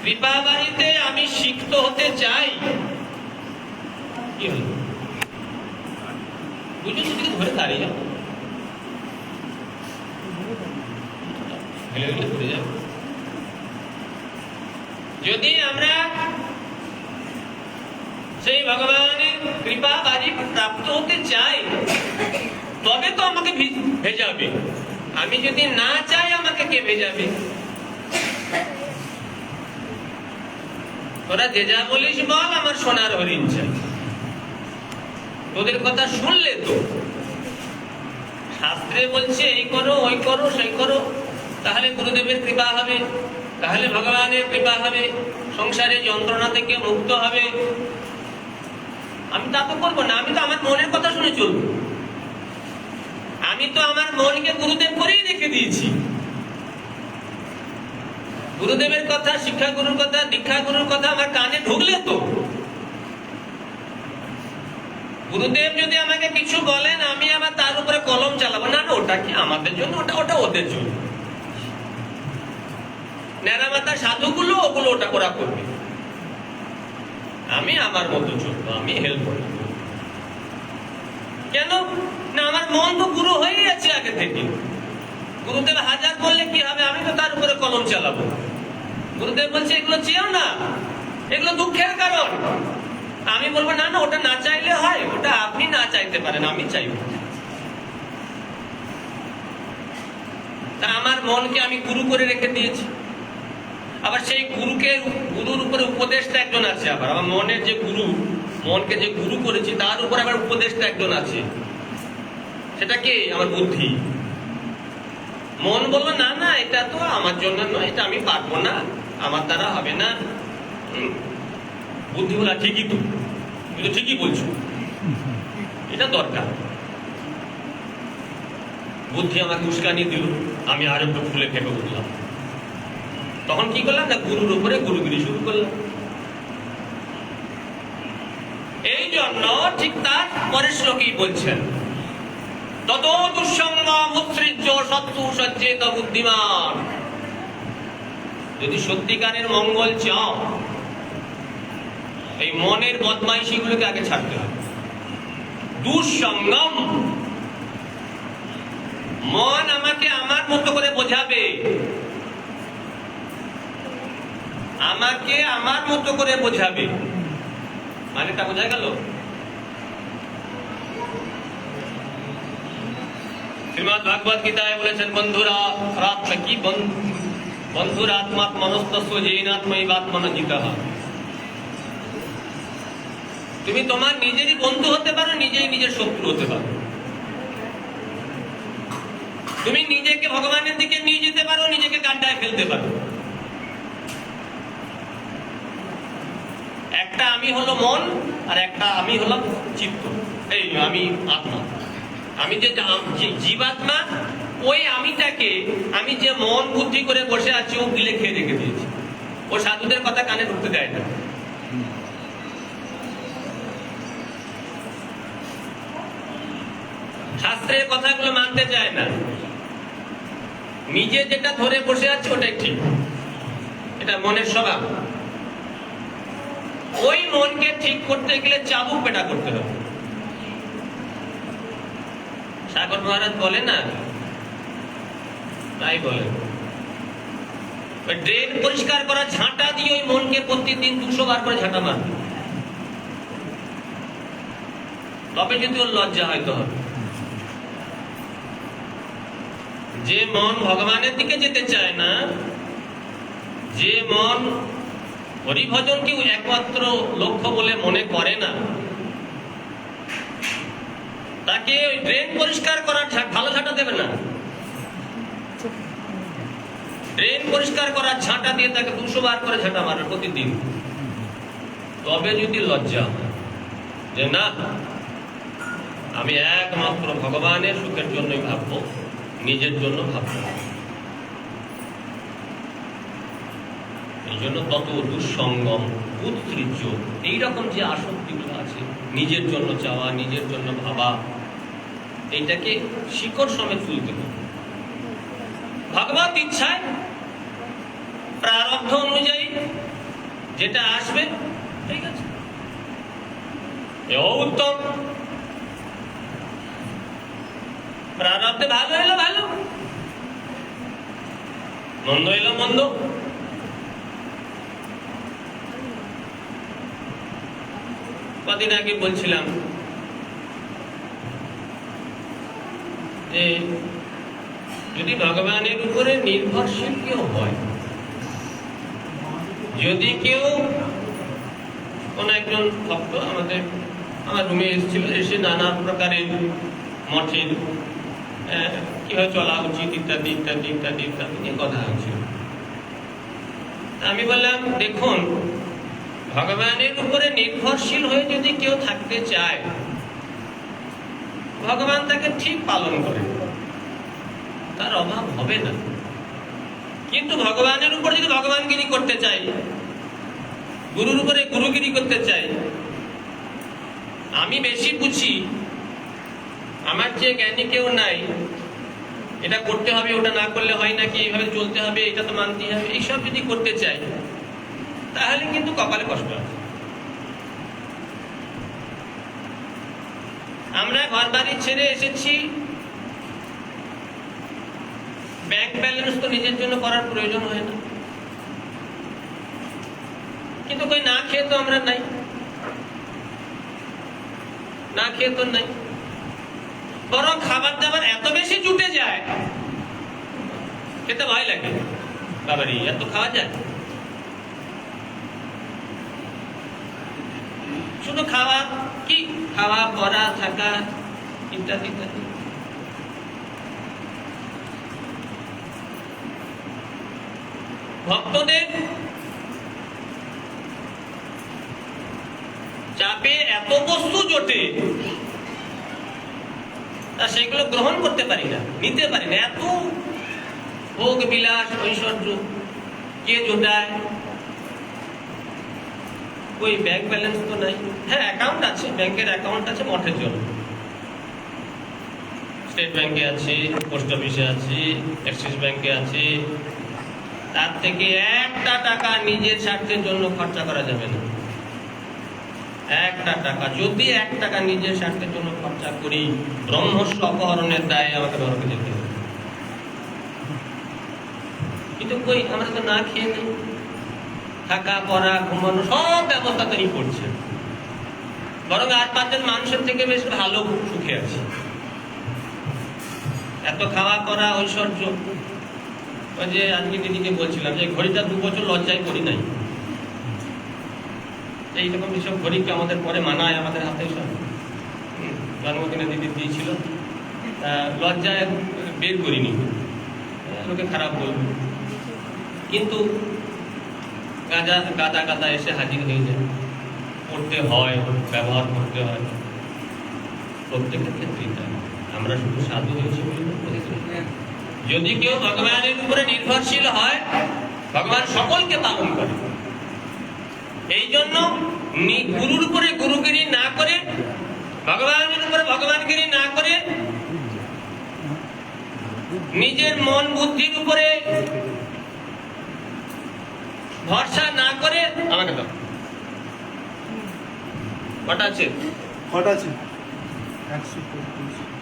কৃপা বাড়িতে আমি সিক্ত হতে চাই, কি হলো? বুঝুন, যদি ধরে দাঁড়িয়ে যাবো, ঘুরে যাবো। যদি আমরা সেই ভগবানের কৃপা বাড়ি প্রাপ্ত হতে চাই, তবে তো আমাকে ভেজাবে। আমি যদি না চাই, আমাকে কে ভেজাবে? তোরা যে যা বলিস বল, আমার সোনার হরিণ চাই। তোদের কথা শুনলে তো শাস্ত্রে বলছে এই করো, ওই করো, সেই করো, তাহলে গুরুদেবের কৃপা হবে, তাহলে ভগবানের কৃপা হবে, সংসারে যন্ত্রণা থেকে মুক্ত হবে। আমি তা তো করবো না, আমি তো আমার মনের কথা শুনে চলবো। আমি তো আমার মনকে গুরুদেব করেই রেখে দিয়েছি। গুরুদেবের কথা, শিক্ষা গুরুর কথা, দীক্ষা গুরুর কথা আমার কানে ঢুকলে তো, গুরুদেব যদি আমাকে কিছু বলেন, আমি আবার তার উপরে কলম চালাবো না, ওটা কি আমাদের জন্য, ওটা ওদের জন্য। নেড়ামাতা সাধুগুলো ওগুলো ওটা ওরা করবে, আমি আমার মতো চলবো, আমি হেল্প করবো। কেন না? আমার মন তো গুরু হয়ে আছে আগে থেকে। গুরুদেব হাজার বললে কি হবে, আমি তো তার উপরে কলম চালাবো। গুরুদেব বলছে এগুলো চেয়েও না, এগুলো দুঃখের কারণ। আমি বলবো না না, ওটা না চাইলে হয়, ওটা আপনি না চাইতে পারেন, আমি চাইব। তা আমার মনকে আমি গুরু করে রেখে দিয়েছি। আবার সেই গুরুর উপরে উপদেষ্টা একজন আছে। আবার আমার মনের যে গুরু, মনকে যে গুরু করেছি, তার উপর আবার উপদেষ্টা একজন আছে। সেটা কি? আমার বুদ্ধি। মন বললো না না, এটা তো আমার জন্য নয়, এটা আমি পারবো না, আমার দ্বারা হবে না। বুদ্ধি বলা ঠিকই, তো তুমি তো ঠিকই বলছো, এটা দরকার। বুদ্ধি আমাকে উস্কানি দিল, আমি আর একটু ফুলে ফেপে উঠলাম। তখন কি করলাম না, গুরুর উপরে গুরুগিরি শুরু করলাম। এই জন্য ঠিক তার পরের শ্লোকেই বলছেন, তত দুঃসঙ্গ মুৎসৃজ্য শত্রু সজ্জেত বুদ্ধিমান। যদি সত্যিকারের মঙ্গল চাও, এই মনের বদমাইশি গুলোকে আগে ছাড়তে হবে। দুঃসঙ্গম, মন আমাকে আমার মতো করে বোঝাবে, আমাকে আমার মতো করে বোঝাবে। মানেটা বোঝা গেল? শ্রীমদ্ ভাগবত গীতায় বলেছেন, বন্ধুরা কি বন্ধুর আত্মাত্মনস্তস্য জৈনাত্মৈবাত্মনজিতঃ। তুমি তোমার নিজেরই বন্ধু হতে পারো, নিজেই নিজের শত্রু হতে পারো। তুমি নিজেকে ভগবানের দিকে নিয়ে যেতে পারো, নিজেকে গাড্ডায় ফেলতে পারো। একটা আমি হলো মন, আর একটা আমি হলাম চিত্ত, এই আমি আত্মা। আমি যে জীবাত্মা, ওই আমিটাকে আমি যে মন বুদ্ধি করে বসে আছি, ও গিলে খেয়ে রেখে দিয়েছি। ও সাধুদের কথা কানে ঢুকতে দেয় না। শাস্ত্রের কথাগুলো মানতে চায় না। নিজে যেটা ধরে বসে আছে ওটাই ঠিক, এটা মনের স্বভাব। ওই মনকে ঠিক করতে গেলে চাবুক পেটা করতে হবে। সাগর মহারাজ বলে না, তাই বলেন, ড্রেন পরিষ্কার করা ঝাঁটা দিয়ে ওই মনকে প্রতিদিন 200 বার করে ঝাঁটা মারবে, তবে যদি ওর লজ্জা হয়তো হবে। যে মন ভগবানের দিকে যেতে চায় না, যে মন হরিভজনকে একমাত্র লক্ষ্য বলে মনে করে না, তাকে ওই ড্রেন পরিষ্কার করার ভালো ঝাঁটা দেবে না। ড্রেন পরিষ্কার করার ঝাঁটা দিয়ে তাকে 200 বার করে ঝাঁটা মারবে প্রতিদিন, তবে যদি লজ্জা হয় যে না, আমি একমাত্র ভগবানের সুখের জন্যই ভাববো, নিজের জন্য ভাববো। এই জন্য তত দুঃসঙ্গম উৎসৃজ্য এইরকম যে আসক্তিগুলো আছে, নিজের জন্য চাওয়া, নিজের জন্য ভাবা, এইটাকে শিকড় সমেত তুলতে হবে। ভগবত ইচ্ছায় প্রারব্ধ অনুযায়ী যেটা আসবে, ঠিক আছে, এও উত্তম। প্রারব্ধে ভালো এলো ভালো, মন্দ এলো মন্দ। কদিন আগে বলছিলাম যে যদি ভগবানের উপরে নির্ভরশীল কেউ হয়, যদি কেউ কোন একজন ভক্ত আমার রুমে এসেছিল, এসে নানা প্রকারের মঠের কিভাবে চলা উচিত ইত্যাদি ইত্যাদি ইত্যাদি ইত্যাদি নিয়ে কথা হচ্ছিল। আমি বললাম, দেখুন, ভগবানের উপরে নির্ভরশীল হয়ে যদি কেউ থাকতে চায়, ভগবান তাকে ঠিক পালন করে, তার অভাব হবে না। কিন্তু ভগবানের উপর যদি ভগবানগিরি করতে চাই, গুরুর উপরে গুরুগিরি করতে চাই, আমি বেশি বুঝি, আমার চেয়ে জ্ঞানী কেউ নাই, এটা করতে হবে, ওটা না করলে হয় নাকি, এইভাবে চলতে হবে, এটা তো মানতেই হবে, এইসব যদি করতে চাই, তাহলে কিন্তু কপালে কষ্ট আছে। আমরা ঘর বাড়ি ছেড়ে এসেছি, ব্যাংক ব্যালেন্স তো নিজের জন্য করার প্রয়োজন হয় না, কিন্তু কই না খেয়ে তো আমরা নাই, না খেয়ে তো নাই। বরং খাবার দাবার এত বেশি জুটে যায়, খেতে ভয় লাগে, বাবারি এত খাওয়া যায়। শুধু খাওয়া কি, খাওয়া, পড়া, থাকা ইত্যাদি ইত্যাদি। ভক্তদের চাপে এত বস্তু জোটে, তা সেগুলো গ্রহণ করতে পারি না, নিতে পারি না। এত ভোগ বিলাস ঐশ্বর্য কে জোটায়? ওই ব্যাংক ব্যালেন্স তো নাই। হ্যাঁ, অ্যাকাউন্ট আছে, ব্যাংকের অ্যাকাউন্ট আছে মঠের জন্য, স্টেট ব্যাংকে আছে, পোস্ট অফিসে আছে, অ্যাক্সিস ব্যাংকে আছে। তার থেকে একটা টাকা নিজের স্বার্থের জন্য খরচা করা যাবে না। একটা টাকা, যদি 1 টাকা নিজের স্বার্থের জন্য খরচা করি, ব্রহ্মস্ব অপহরণের দায়ে আমাকে নরকে যেতে হবে। তো কই, আমরা তো না খেয়ে নেই, থাকা পড়া ঘুমানো সব ব্যবস্থা তিনি করছেন, বরং 8-5 জন মানুষের থেকে বেশ ভালো সুখে আছে। এত খাওয়া করা ঐশ্বর্য। ওই যে আজকে দিদিকে বলছিলাম যে ঘড়িটা 2 বছর লজ্জায় করি নাই, এইরকম যেসব ঘড়িকে আমাদের পরে মানায় আমাদের হাতে সব জন্মদিনে দিদি দিয়েছিল, লজ্জায় বের করিনি, লোকে খারাপ বলবে, কিন্তু গাদা এসে হাজির হয়ে যায়, করতে হয়, ব্যবহার করতে হয়, প্রত্যেকের ক্ষেত্রেই তাই। আমরা শুধু সাধু হয়েছি যদি কেউ ভগবানের উপরে নির্ভরশীল হয়, ভগবান সকলকে পালন করে। এই জন্য গুরুর উপরে গুরুগিরি না করে, ভগবানের উপরে ভগবানগিরি না করে, নিজের মন বুদ্ধির উপরে ভরসা না করে, আমাকে দাও কটা আছে, কটা আছে?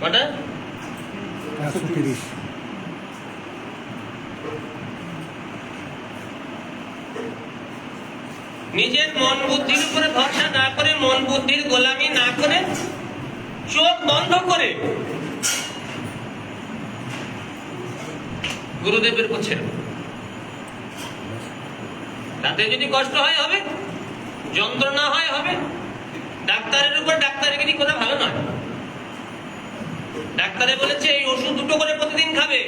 কটা? 130। নিজের মন বুদ্ধির উপরে ভরসা না করে, মন বুদ্ধির গোলামি না করে, চোখ বন্ধ করে গুরুদেবের কাছে, তাতে যদি কষ্ট হয় হবে, যন্ত্রণা হয় হবে। ডাক্তারের উপর ডাক্তারগিরি করা ভালো নয়। ডাক্তারে বলেছে এই ওষুধ 2টো করে প্রতিদিন খাবে,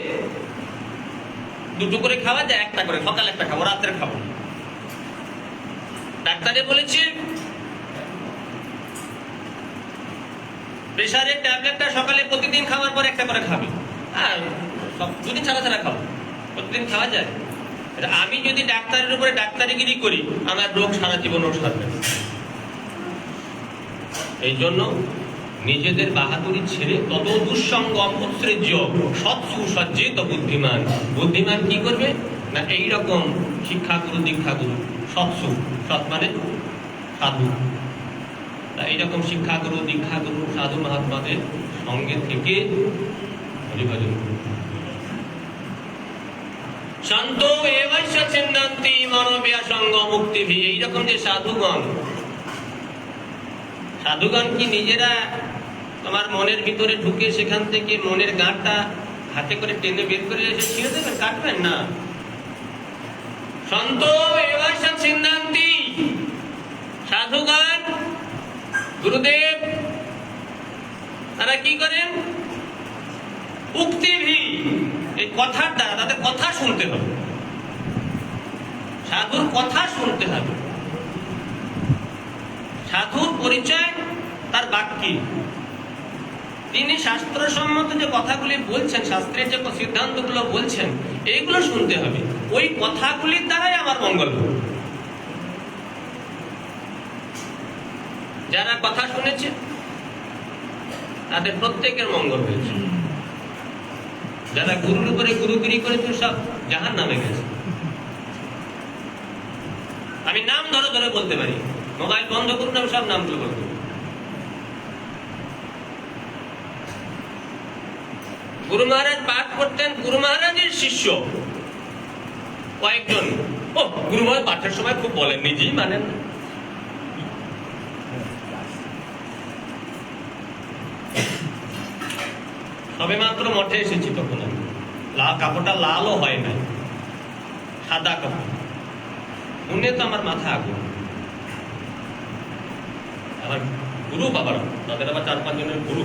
2টো করে খাওয়া যায়, 1টা করে, সকালে 1টা খাবো, রাত্রে খাবো। ডাক্তারে বলেছে প্রেসারের ট্যাবলেটটা সকালে প্রতিদিন খাওয়ার পর 1টা করে খাবে, আর দুদিন ছাড়া ছাড়া খাবো, প্রতিদিন খাওয়া যায়। আমি যদি ডাক্তারের উপরে ডাক্তারিগিরি করি, আমার রোগ সারা জীবনও সারবে। এই জন্য নিজেদের বাহাদুরি ছেড়ে তত দুঃসঙ্গ অপশ্রেজ্য সৎসু সজ্জিত বুদ্ধিমান। বুদ্ধিমান কি করবে না, এইরকম শিক্ষাগুরু দীক্ষাগুরু, সৎসু, সৎ মানে সাধু, এইরকম শিক্ষাগুরু দীক্ষাগুরু সাধু মহাত্মাদের সঙ্গে থেকে হরিভজন শান্ত এবাস্য চিন্তান্তি মানবীয় সঙ্গ মুক্তিভি। এইরকম যে সাধুগণ কি নিজেরা তোমার মনের ভিতরে ঢুকে সেখান থেকে মনের গাঁটটা হাতে করে টেনে বের করে এসে ছিঁড়ে দেবেন, কাটবেন না। সন্ত এবাস্য চিন্তান্তি, সাধুগণ গুরুদেব তারা কি করেন, উক্তিভি, এই কথার দ্বারা তাদের কথা শুনতে হবে, সাধুর কথা শুনতে হবে। সাধুর পরিচয় তার বাক্যে, তিনি শাস্ত্রসম্মত যে কথাগুলি বলছেন, শাস্ত্রের যে সিদ্ধান্তগুলো বলছেন, এইগুলো শুনতে হবে। ওই কথাগুলির দ্বারাই আমার মঙ্গল হবে। যারা কথা শুনেছে তাদের প্রত্যেকের মঙ্গল হয়েছে। যারা গুরুর উপরে গুরুগিরি করেছে সব জাহান নামে গেছে। আমি নাম ধরে ধরে বলতে পারি, মোবাইল বন্ধ করুন, আমি সব নামগুলো বলতে পারি। গুরু মহারাজ পাঠ করতেন, গুরু মহারাজের শিষ্য কয়েকজন, গুরু মহারাজ পাঠের সময় খুব বলেন, নিজেই মানেন না। সবে মাত্র মঠে এসেছি, তখন আমি কাপড়টা লালও হয় নাই, সাদা কাপড়, শুনে তো আমার মাথা আগুন। আমার গুরু বাবারা, তাদের আবার 4-5 জনের গুরু।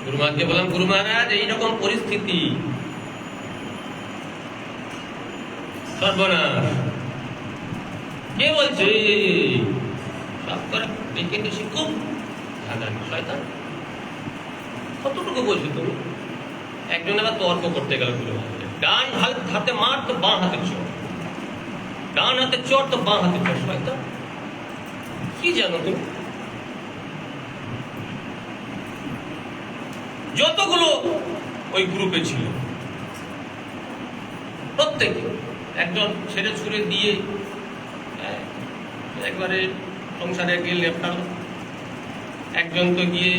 গুরু মহারাজকে বললাম, গুরু মহারাজ এইরকম পরিস্থিতি, সর্বনাশ। কে বলছে সব করে কিন্তু শিক্ষক শয়তান, কতটুকু বলছো তুমি? একজন আবার তর্ক করতে গেল, গুরু মহারাজ ডান হাতে মার তো বাঁ হাতে চোর, ডান হাতে চোর তো বাঁ হাতে চোর, শয়তান কি জানো তুমি? যতগুলো ওই গ্রুপে ছিল প্রত্যেকে একজন ছেড়ে ছুড়ে দিয়ে একবারে সংসারে গিয়ে লেপটালো, একজন তো গিয়ে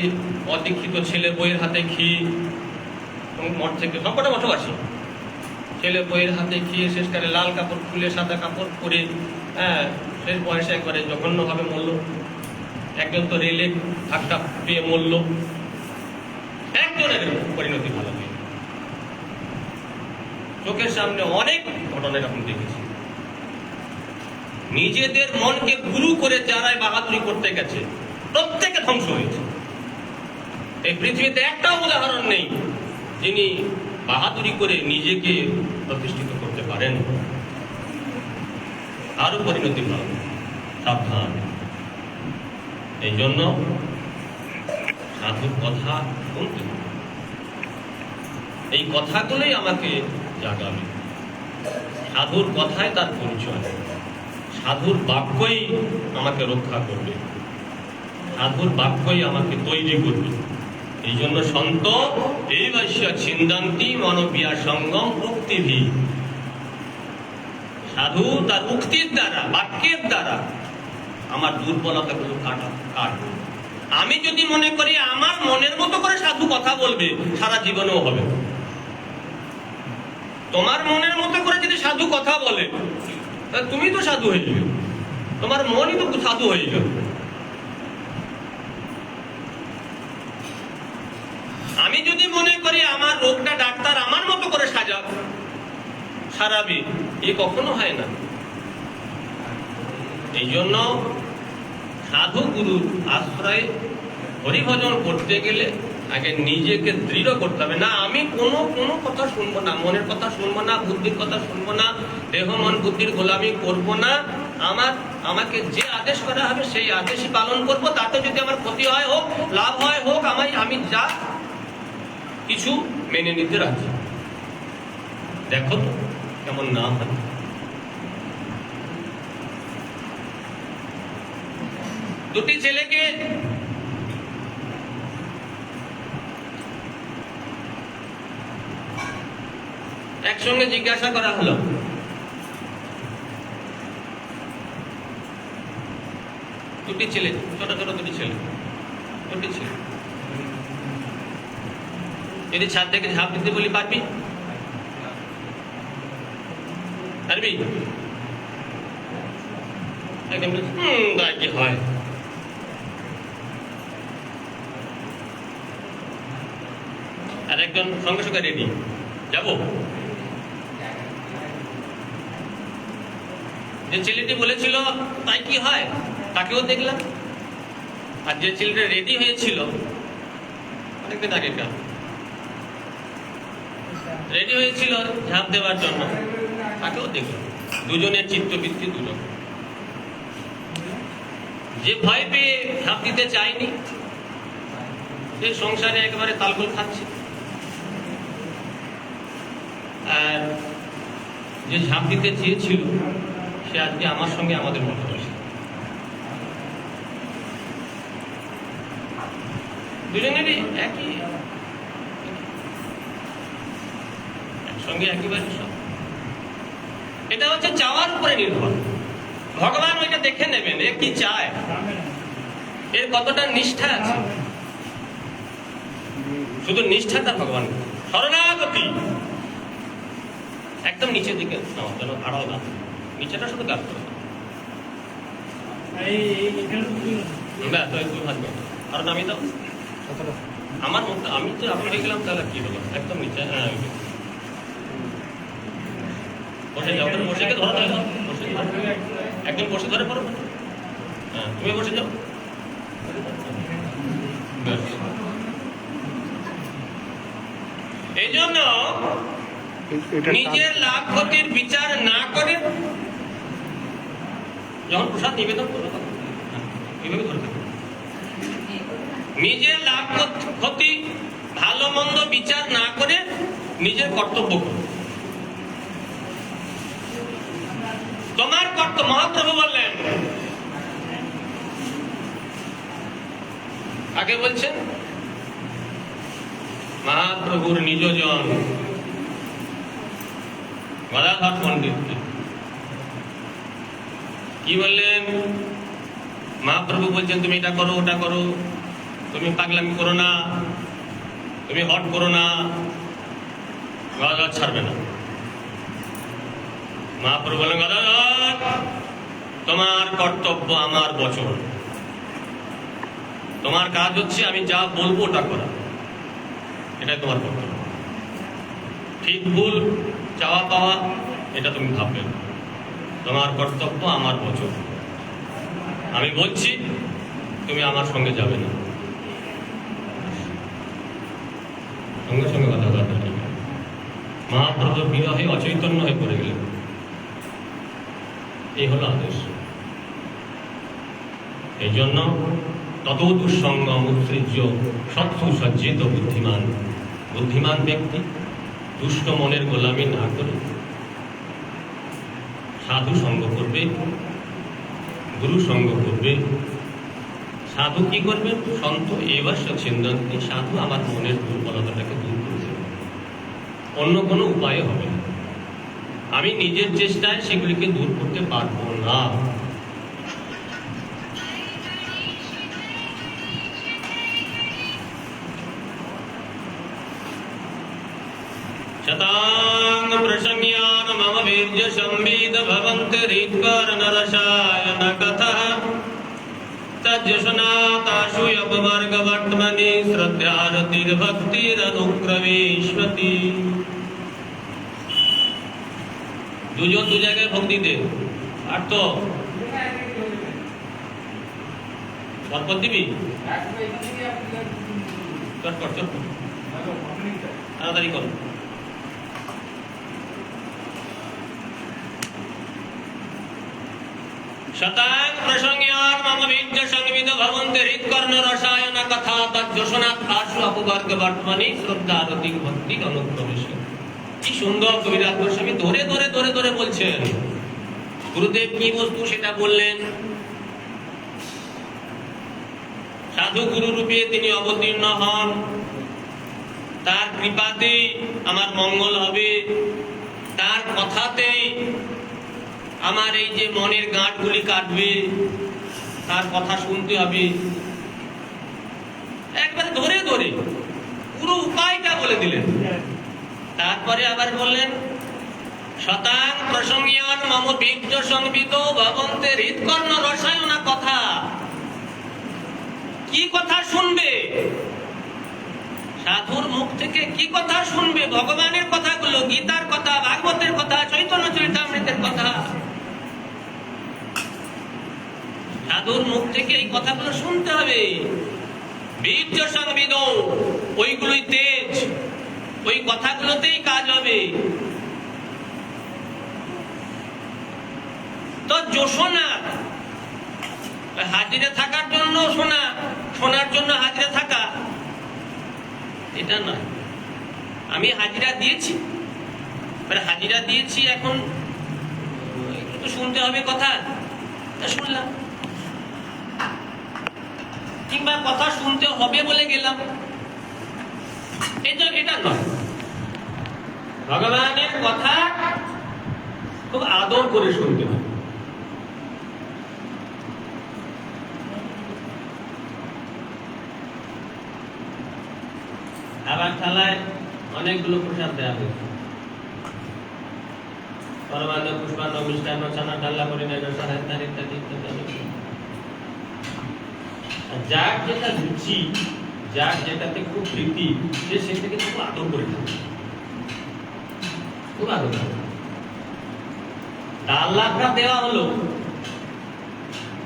অদীক্ষিত ছেলে বইয়ের হাতে ঘি, মঠ থেকে সবকটা মঠবাসী, ছেলে বইয়ের হাতে খেয়ে শেষকালে লাল কাপড় খুলে সাদা কাপড় পরে, শেষ বয়সে একবারে জঘন্যভাবে মরল। একজন তো রেলে ধাক্কা পেয়ে মরল। একজনের পরিণতি ভালো হয়নি। চোখের সামনে অনেক ঘটনা এরকম দেখেছি। নিজেদের মনকে গুরু করে যারা বাহাদুরি করতে গেছে প্রত্যেকে ধ্বংস হয়েছে। এই পৃথিবীতে একটাও উদাহরণ নেই যিনি বাহাদুরি করে নিজেকে প্রতিষ্ঠিত করতে পারেন। আরো পরিণতি ভালো, সাবধান। এই জন্য সাধুর কথা শুনতে হবে। এই কথাগুলোই আমাকে জাগাবে। সাধুর কথায় তার পরিচয়, সাধুর বাক্যই আমাকে রক্ষা করবে, সাধুর বাক্যই আমাকে তৈরি করবে। এই জন্য সন্ত এই বাস্য ছিন্দান্তি মানবীয়া সঙ্গম উক্তিভি। সাধু তার উক্তির দ্বারা, বাক্যের দ্বারা আমার দুর্বলতাগুলো কাটবে। আমি যদি মনে করি আমার মনের মতো করে সাধু কথা বলবে, সারা জীবনেও হবে। তোমার মনের মতো করে যদি সাধু কথা বলে, তাহলে তুমি তো সাধু হয়ে যাবে, তোমার মনই তো সাধু হয়ে যাবে। আমি যদি মনে করি আমার রোগটা ডাক্তার আমার মতো করে সারাবে, এ কখনো হয় না। এই জন্য সাধু গুরুর আশ্রয়ে হরিভজন করতে গেলে আগে নিজেকে দৃঢ় করতে হবে। না, আমি কোনো কথা শুনবো না, মনের কথা শুনবো না, বুদ্ধির কথা শুনবো না, দেহ মন বুদ্ধির গোলামি করবো না। আমাকে যে আদেশ করা হবে সেই আদেশই পালন করব। তাতে যদি আমার ক্ষতি হয় হোক, লাভ হয় হোক, আমি যা কিছু মেনে নিতে রাখি। দেখো তো কেমন না হয়। দুটি ছেলেকে একসঙ্গে জিজ্ঞাসা করা হলো, দুটি ছেলে, ছোট ছোট দুটি ছেলে, যদি ছাদ থেকে ঝাঁপ দিতে বলি পারবি? একদম কি হয়। আর একজন সঙ্গে সঙ্গে রেডি, যাবো। যে ছেলেটি বলেছিল তাই কি হয়, তাকেও দেখলাম। আর যে ছেলেটা রেডি হয়েছিল অনেকদিন আগেকার, রেডি হয়েছিল ঝাঁপ দেওয়ার জন্য, তাকেও দেখলাম। দুজনের চিত্তবৃত্তি দুজন। যে ভয় পেয়ে ঝাঁপ দিতে চায়নি, সে সংসারে একেবারে তালগোল খাচ্ছে। আর যে ঝাঁপ দিতে চেয়েছিল সে আজকে আমার সঙ্গে আমাদের মতো বসে। দুজনেরই একসঙ্গে একেবারে সব। এটা হচ্ছে চাওয়ার উপরে নির্ভর। ভগবান ওইটা দেখে নেবেন, এ কি চায়, এর কতটা নিষ্ঠা আছে। শুধু নিষ্ঠাটা ভগবান, শরণাগতি একদম নিচের দিকে যেন আড়াল না, নিচেটা শুধু গাছ করে। আর নামি দাও আমার মতো, আমি তো আপনি হয়ে গেলাম, তাহলে কি হলো, একদম নিচে। হ্যাঁ, বসে যাও, বসে ধরো, একদম বসে ধরে পড়ো। হ্যাঁ, তুমি বসে যাও। এই জন্য নিজের লাভ ক্ষতির বিচার না করে যখন প্রসাদ নিবেদন করবে এইভাবে ধরে থাকবে। নিজের লাভ ক্ষতি ভালো মন্দ বিচার না করে নিজের কর্তব্য করো। তোমার কর্তব্য, মহাপ্রভু বললেন, আগে বলছেন মহাপ্রভুর নিজজন গদাধর পণ্ডিতকে কি বললেন? মহাপ্রভু বলছেন তুমি এটা করো, ওটা করো, তুমি পাগলামি করো না, তুমি হট করো না, গদাধর ছাড়বে না। মহাপ্রভু বলেন, গদাধর তোমার কর্তব্য আমার বচন, তোমার কাজ হচ্ছে আমি যা বলবো ওটা করা, এটাই তোমার কর্তব্য। ঠিক ভুল চাওয়া পাওয়া এটা তুমি ভাববে না, তোমার কর্তব্য আমার বচন, আমি বলছি তুমি আমার সঙ্গে যাবে না। সঙ্গে সঙ্গে কথা বলা ঠিক আছে। মহাপ্রভুর বিরহে অচৈতন্য হয়ে পড়ে গেলেন। এই হলো আদেশ। এই জন্য তত দুঃসঙ্গম উৎসৃজ্য সৎসু সজ্জিত বুদ্ধিমান, বুদ্ধিমান ব্যক্তি দুষ্ট মনের গোলামি না করে সাধু সঙ্গ করবে, গুরু সঙ্গ করবে। সাধু কি করবেন? সন্ত এবার চিন্তন্তি, সাধু আমার মনের দুর্বলতাটাকে দূর করে দেবে, অন্য কোনো উপায় হবে না। আমি নিজের চেষ্টায় সেগুলিকে দূর করতে পারবো না। शतांग प्रसंज्ञान मम वीर्य संविद भवन्ति रीत्कर्ण रसायन कथः तज्जसनाताशु अपवर्गवर्त्मनि श्रद्धारतिर्भक्तिरनुक्रमेष्वति। দুজন দু জায়গায় ভোগ দিতে আর তো পরপর দিবি, চটপট চটপট তাড়াতাড়ি কর। शतांग प्रसंज्ञान मम वीर्य संविद भवन्ति हृत्कर्ण रसायन कथा तज्जसनात् आशु अपवर्ग वर्त्मनि श्रद्धारति भक्ति अनुक्रमेष्वति। কি সুন্দর কবিরাজ গোস্বামী ধরে ধরে ধরে ধরে বলছেন। গুরুদেব কি বস্তু সেটা বললেন। সাধু গুরু রূপে তিনি অবতীর্ণ হন, তার কৃপাতে আমার মঙ্গল হবে, তার কথাতে আমার এই যে মনের গাঁটগুলি কাটবে, তার কথা শুনতে হবে। একবারে ধরে ধরে পুরো উপায়টা বলে দিলেন। তারপরে আবার বললেন, শতাং প্রসঙ্গিয়ান মম বীর্য সংবিদ ভবন্তে হৃৎকর্ণ রসায়ন কথা। কি কথা শুনবে? সাধুর মুখ থেকে কি কথা শুনবে? ভগবানের কথাগুলো, গীতার কথা, ভাগবতের কথা, চৈতন্য চরিতামৃতের কথা। সাধুর মুখ থেকে এই কথাগুলো শুনতে হবে। বীর্য সংবিদ, ওইগুলোই তেজ, ওই কথাগুলোতেই কাজ হবে। তো যোশনা হাজিরে থাকার জন্য শোনা, শোনার জন্য হাজিরে থাকা, এটা নয়। আমি হাজিরা দিয়েছি, হাজিরা দিয়েছি, এখন একটু তো শুনতে হবে কথা, শুনলাম। কিংবা কথা শুনতে হবে বলে গেলাম, এটা নয়। ভগবানের কথা খুব আদর করে শুনতে হবে। আবার থালায় অনেকগুলো প্রসাদ দেওয়া হয়েছে, পরমান্ন, পুষ্পান্ন, মিষ্টান্ন, চানা, ডাল্লা, পরিণয়, রসায়ন ইত্যাদি ইত্যাদি। যার যেটা রুচি, যার যেটাতে খুব প্রীতি, সে সেটাকে খুব আদর করে থাকে, খুব আদর করে। ডাল্লাটা দেওয়া হলো,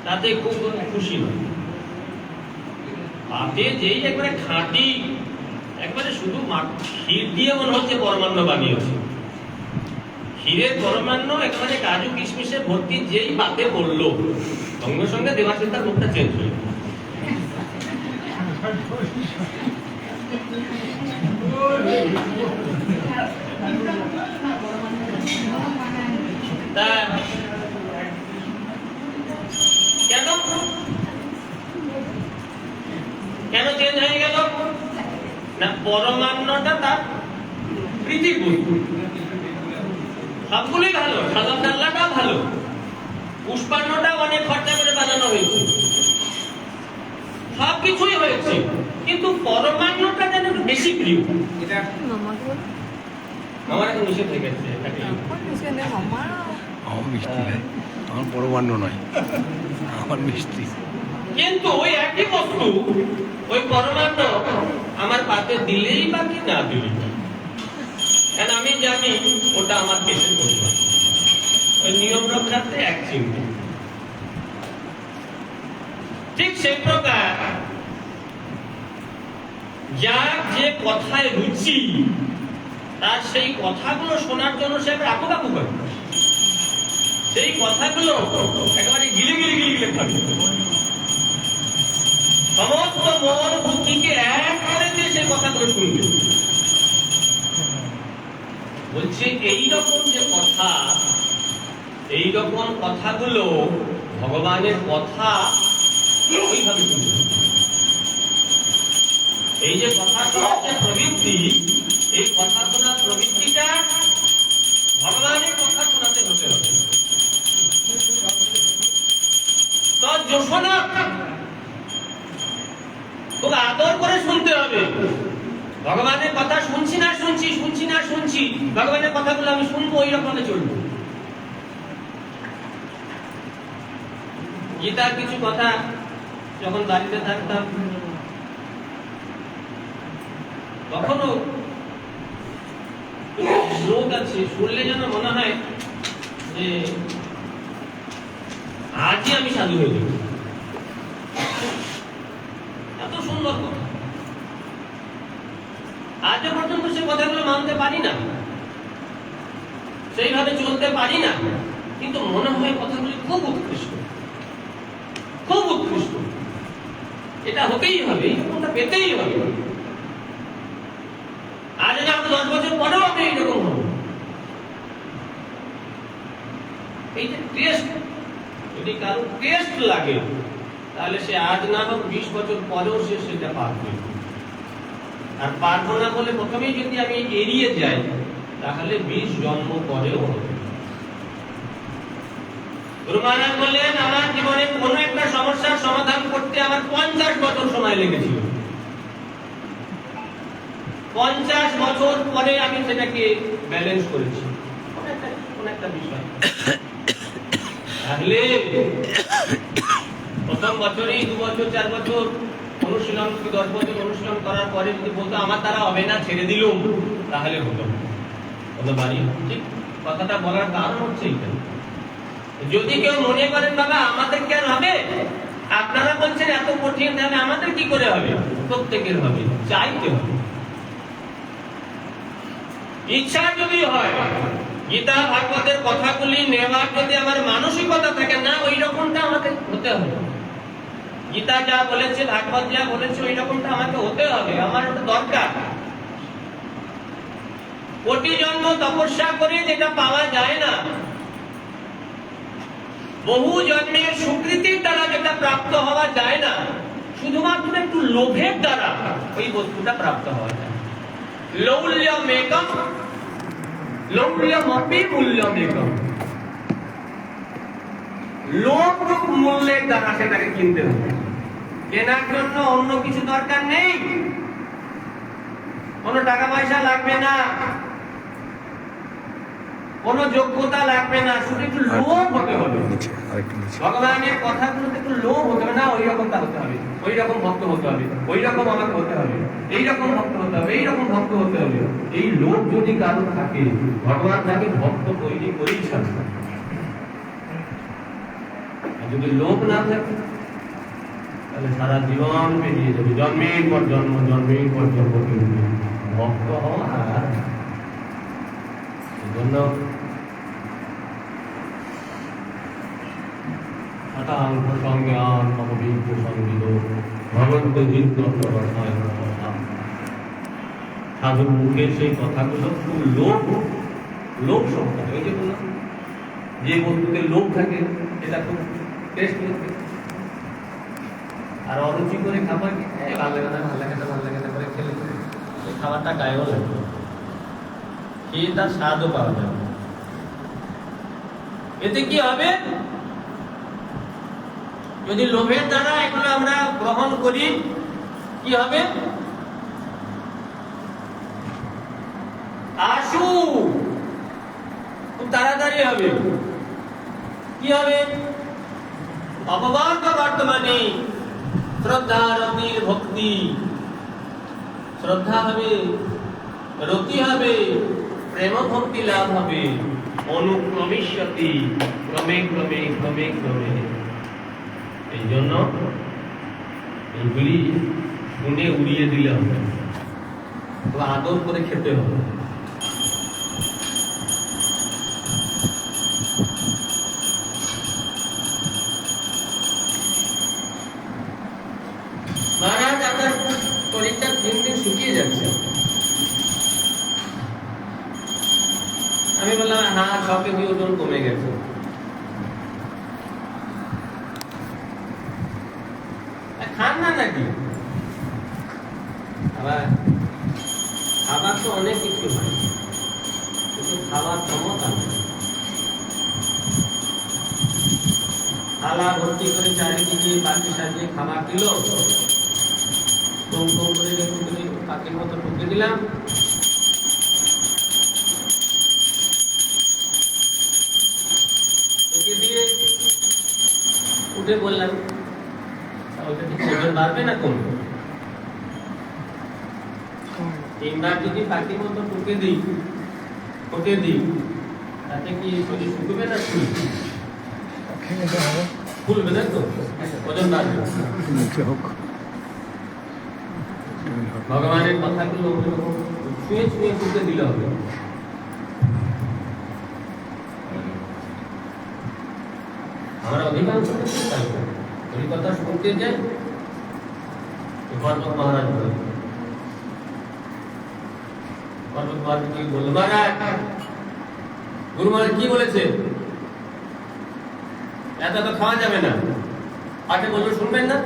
তাতে খুব খুশি হয়। পাতে যেই একবারে খাঁটি, একবারে শুধু ক্ষীর দিয়ে মনে হচ্ছে পরমান্ন বানিয়েছে। ক্ষীরের পরমান্ন একবারে কাজু কিশমিশে ভর্তি, যেই পাতে পড়লো সঙ্গে সঙ্গে দেবাশিতার মুখটা চেঞ্জ হয়ে গেল। কেন কেন চেঞ্জ হয়ে গেল না? পরমান্নটা তার প্রীতিগুণ। সবগুলোই ভালো, সাদা ডাল্লাটা ভালো, পুষ্পান্নটা অনেক খরচা করে বানানো হয়েছে, সবকিছুই হয়েছে, কিন্তু পরমান্নটা যেন একটু বেশি প্রিয়। আমার এখন নিষেধ হয়ে গেছে আমার মিষ্টি ভাই, আমার বড় বান্য নয়, আমার মিষ্টি। কিন্তু ওই একই বস্তু, ওই পরমাণু আমার পাতে দিলেই বা কি না দিলেই, কারণ আমি জানি ওটা আমার পেটে করবে, ওই নিয়ম রক্ষার্থে এক চিন্তা। ঠিক সেই প্রকার যার যে কথায় রুচি, তার সেই কথাগুলো শোনার জন্য সে আকুপাকু করে, সেই কথাগুলো একেবারে গিলে গিলে গিলে গিলে খাবে, সমস্ত মন বুদ্ধিকে এক করে দিয়ে সে কথাগুলো শুনবে। বলছে এইরকম যে কথা, এইরকম কথাগুলো ভগবানের কথা ওইভাবে শুনবে। এই যে কথা শোনার যে প্রবৃত্তি, এই কথা শোনার প্রবৃত্তিটা ভগবানের কথা শোনাতে হতে হবে। তো যোশনা খুব আদর করে শুনতে হবে। ভগবানের কথা শুনছি না শুনছি, শুনছি না শুনছি, ভগবানের কথাগুলো আমি শুনবো, ওই রকমে চলবো। গীতার কিছু কথা যখন বাড়িতে থাকতাম, তখনও শ্লোক আছে, শুনলে যেন মনে হয় যে আজই আমি সাধু হয়ে যাব। এত সুন্দর কথা, আজও পর্যন্ত সে কথাগুলো মানতে পারি না, সেইভাবে চলতে পারি না, কিন্তু মনে হয় কথাগুলি খুব উৎকৃষ্ট, খুব উৎকৃষ্ট, এটা হতেই হবে, এইরকমটা পেতেই হবে। আজ আমি 10 বছর পরেও আমি এইরকম হব। এই যে টেস্ট, যদি কারো টেস্ট লাগে, তাহলে সে আজ না হোক 20 বছর পরেও সে সেটা পারবে। আর পারবো না বলে প্রথমেই যদি আমি এড়িয়ে যাই, তাহলে 20 জন্ম পরেও হবে। গুরু মহারাজ বললেন, আমার জীবনে কোনো একটা সমস্যার সমাধান করতে আমার 50 বছর সময় লেগেছিল। 50 বছর পরে আমি সেটাকে ব্যালেন্স করেছি, কোন একটা বিষয়। তাহলে প্রথম বছরেই 2 বছর 4 বছর অনুশীলন, 10 বছর অনুশীলন করার পরে যদি বলতো আমার দ্বারা হবে না, ছেড়ে দিলুম, তাহলে হতো বাড়ি। ঠিক কথাটা বলার কারণ হচ্ছে এইটা। যদি কেউ মনে করেন বাবা আমাদের কেন হবে, আপনারা বলছেন এত কঠিন, তাহলে আমাদের কি করে হবে? প্রত্যেকের হবে, চাইতে হবে, ইচ্ছা যদি হয়। গীতা ভাগবতের কথাগুলি নেওয়ার যদি আমার মানসিকতা থাকে না, ওই রকমটা আমাকে হতে হবে। গীতা যা বলেছে, ভাগবত যা বলেছে, ওই রকমটা আমাকে হতে হবে, আমার ওটা দরকার। কোটি জন্ম তপস্যা করে যেটা পাওয়া যায় না, বহু জন্মের সুকৃতির দ্বারা যেটা প্রাপ্ত হওয়া যায় না, শুধুমাত্র একটু লোভের দ্বারা ওই বস্তুটা প্রাপ্ত হওয়া যায়। লৌল্যমেকম লৌল্যমপি মূল্যমেকম। লোভরূপ মূল্যের দ্বারা সেটাকে কিনতে হবে। কেনার জন্য অন্য কিছু দরকার নেই, কোনো টাকা পয়সা লাগবে না, কোনো যোগ্যতা লাগবে না, শুধু একটু লোভ হতে হবে। ভগবানের কথাগুলোতে একটু লোভ হতে হবে না, ওই রকমটা হতে হবে, ওই রকম ভক্ত হতে হবে, ওই রকম আমাকে হতে হবে, এইরকম ভক্ত হতে হবে, এইরকম ভক্ত হতে হবে। এই লোভ যদি কারো থাকে, ভগবান তাকে ভক্ত তৈরি করেছেন। যদি লোভ না থাকে, তাহলে সারা জীবন পেরিয়ে যাবে, জন্মের পর জন্ম, জন্মের পর জন্ম পেরিয়ে ভক্ত হওয়া। জন্য সংজ্ঞান অবিজ্ঞ সংবিদ ভগবন্ত সাধুর মুখে সেই কথাগুলো খুব লোভ সংখ্যা। ওই যে বললাম, যে বস্তুতে লোভ থাকে সেটা খুব টেস্ট করতে, আর অরুচি করে খাবার ভালো লাগে না, ভালো লাগে না, ভালো লাগে না করে খেলে খাবারটা গায়েও লাগবে, খেয়ে তার স্বাদও পাওয়া যাবে। এতে কি হবে? যদি লোভের দ্বারা এগুলো আমরা গ্রহণ করি, কি হবে? আসু, খুব তাড়াতাড়ি হবে। কি হবে? অপবাদ বর্তমানে শ্রদ্ধা, রতির ভক্তি। শ্রদ্ধা হবে, রতি হবে, প্রেম ভক্তি লাভ হবে। অনুক্রমিষ্যতি, ক্রমে ক্রমে ক্রমে ক্রমে। এই জন্য এইগুলি শুনে উড়িয়ে দিলে হবে, তো আদর করে খেতে হবে। মহারাজ, আপনার শরীরটা দিন দিন শুকিয়ে যাচ্ছে। আমি বললাম, হ্যাঁ, 6 কেজি ওজন কমে গেছে। খান না নাকি? আবার খাবার তো অনেক কিছু হয়, কিন্তু খাবার ক্ষমতা নেই। থালা ভর্তি করে চারিদিকে বাকি সাজিয়ে খাবার দিল, কম কম করে পাখির মতো ঢুকে দিলাম। ঢুকে দিয়ে উঠে বললাম, ওটা কি ওজন বাড়বে না কমবে? 3 বার যদি পাখির মতো ঢুকে দিই, তাতে কি শরীর শুকবে না ফুলবে? ফুলবে না তো, ওজন বাড়বে। ভগবানের কথাগুলো ছুঁয়ে ছুঁয়ে ফুটে দিলে হবে। আমরা অধিকাংশ ওই কথা শুনতে যাই। পর্বত মহারাজ কি বললো? মহারাজ, গুরু মহারাজ কি বলেছে? এত তো খাওয়া যাবে না। পাঠে বললো শুনবেন না?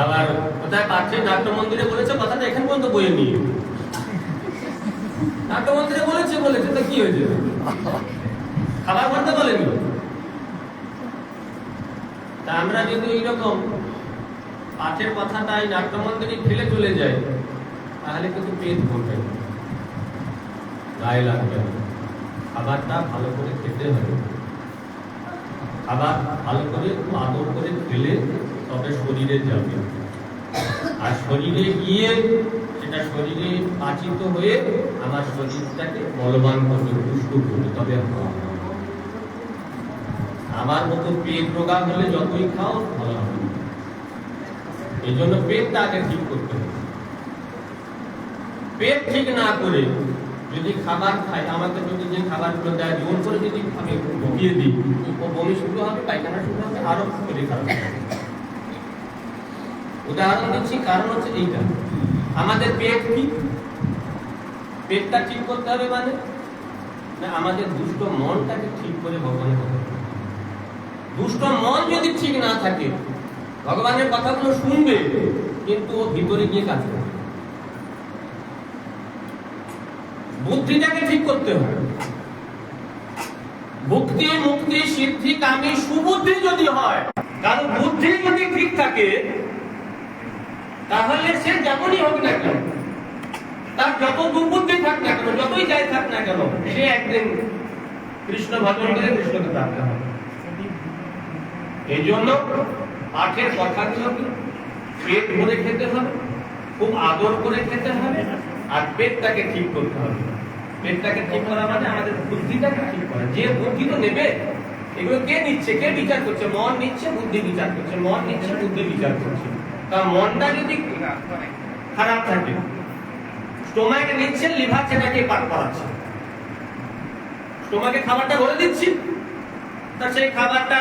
আবার কোথায় পাঠে? নাট্য মন্দিরে বলেছে কথাটা, এখান পর্যন্ত বইয়ে নিয়ে নাট্য মন্দিরে বলেছে তো কি হয়েছে? খাবার বলতে বলেনি। তা আমরা যদি এইরকম পাঠের কথাটাই নাট্য মন্দিরে ফেলে চলে যাই, তাহলে কিন্তু পেট ভরবে, গায়ে লাগবে। খাবারটা ভালো করে খেতে হবে। খাবার ভালো করে আদর করে খেলে তবে শরীরে যাবে, আর শরীরে গিয়ে সেটা শরীরে পাচিত হয়ে আমার শরীরটাকে বলবান করবে, পুষ্ট করবে, তবে আমার মতো পেট রোগা হলে যতই খাও ভালো হবে। এই জন্য পেটটা আগে ঠিক করতে হবে। পেট ঠিক না করে যদি খাবার খাই, আমাকে যদি যে খাবারগুলো দেয় জোর করে যদি আমি ঢুকিয়ে দিই, বমি শুরু হবে, পায়খানা শুরু হবে, আরো শরীর খারাপ হবে। উদাহরণ দিচ্ছি, কারণ হচ্ছে এইটা, আমাদের পেট কি, পেটটা ঠিক করতে হবে মানে না, আমাদের দুষ্ট মনটাকে ঠিক করে ভগবানের কথা। দুষ্ট মন যদি ঠিক না থাকে, ভগবানের কথাগুলো শুনবে কিন্তু ও ভিতরে গিয়ে কাজ করবে। বুদ্ধিটাকে ঠিক করতে হবে। ভক্তি, মুক্তি, সিদ্ধি, কামী, সুবুদ্ধি যদি হয়, কারণ বুদ্ধি যদি ঠিক থাকে, তাহলে সে যেমনই হোক না কেন, তার যত দুর্বুদ্ধি থাক না কেন, যতই যাই থাক না কেন, সে একদিন কৃষ্ণ ভজন করে কৃষ্ণকে প্রাপ্ত হবে। এই জন্য পাঠের কথাগুলোকে পেট ভরে খেতে হবে, খুব আদর করে খেতে হবে, আর পেটটাকে ঠিক করতে হবে। পেটটাকে ঠিক করা মানে আমাদের বুদ্ধিটাকে ঠিক করা। যে বুদ্ধি তো নেবে, এগুলো কে নিচ্ছে, কে বিচার করছে? মন নিচ্ছে, বুদ্ধি বিচার করছে, মন নিচ্ছে, বুদ্ধি বিচার করছে। কারণ মনটা যদি খারাপ থাকে, স্টোমাকে নিচ্ছে, লিভার সেটাকে পাক করাচ্ছে। স্টোমাকে খাবারটা ভরে দিচ্ছি, তা সেই খাবারটা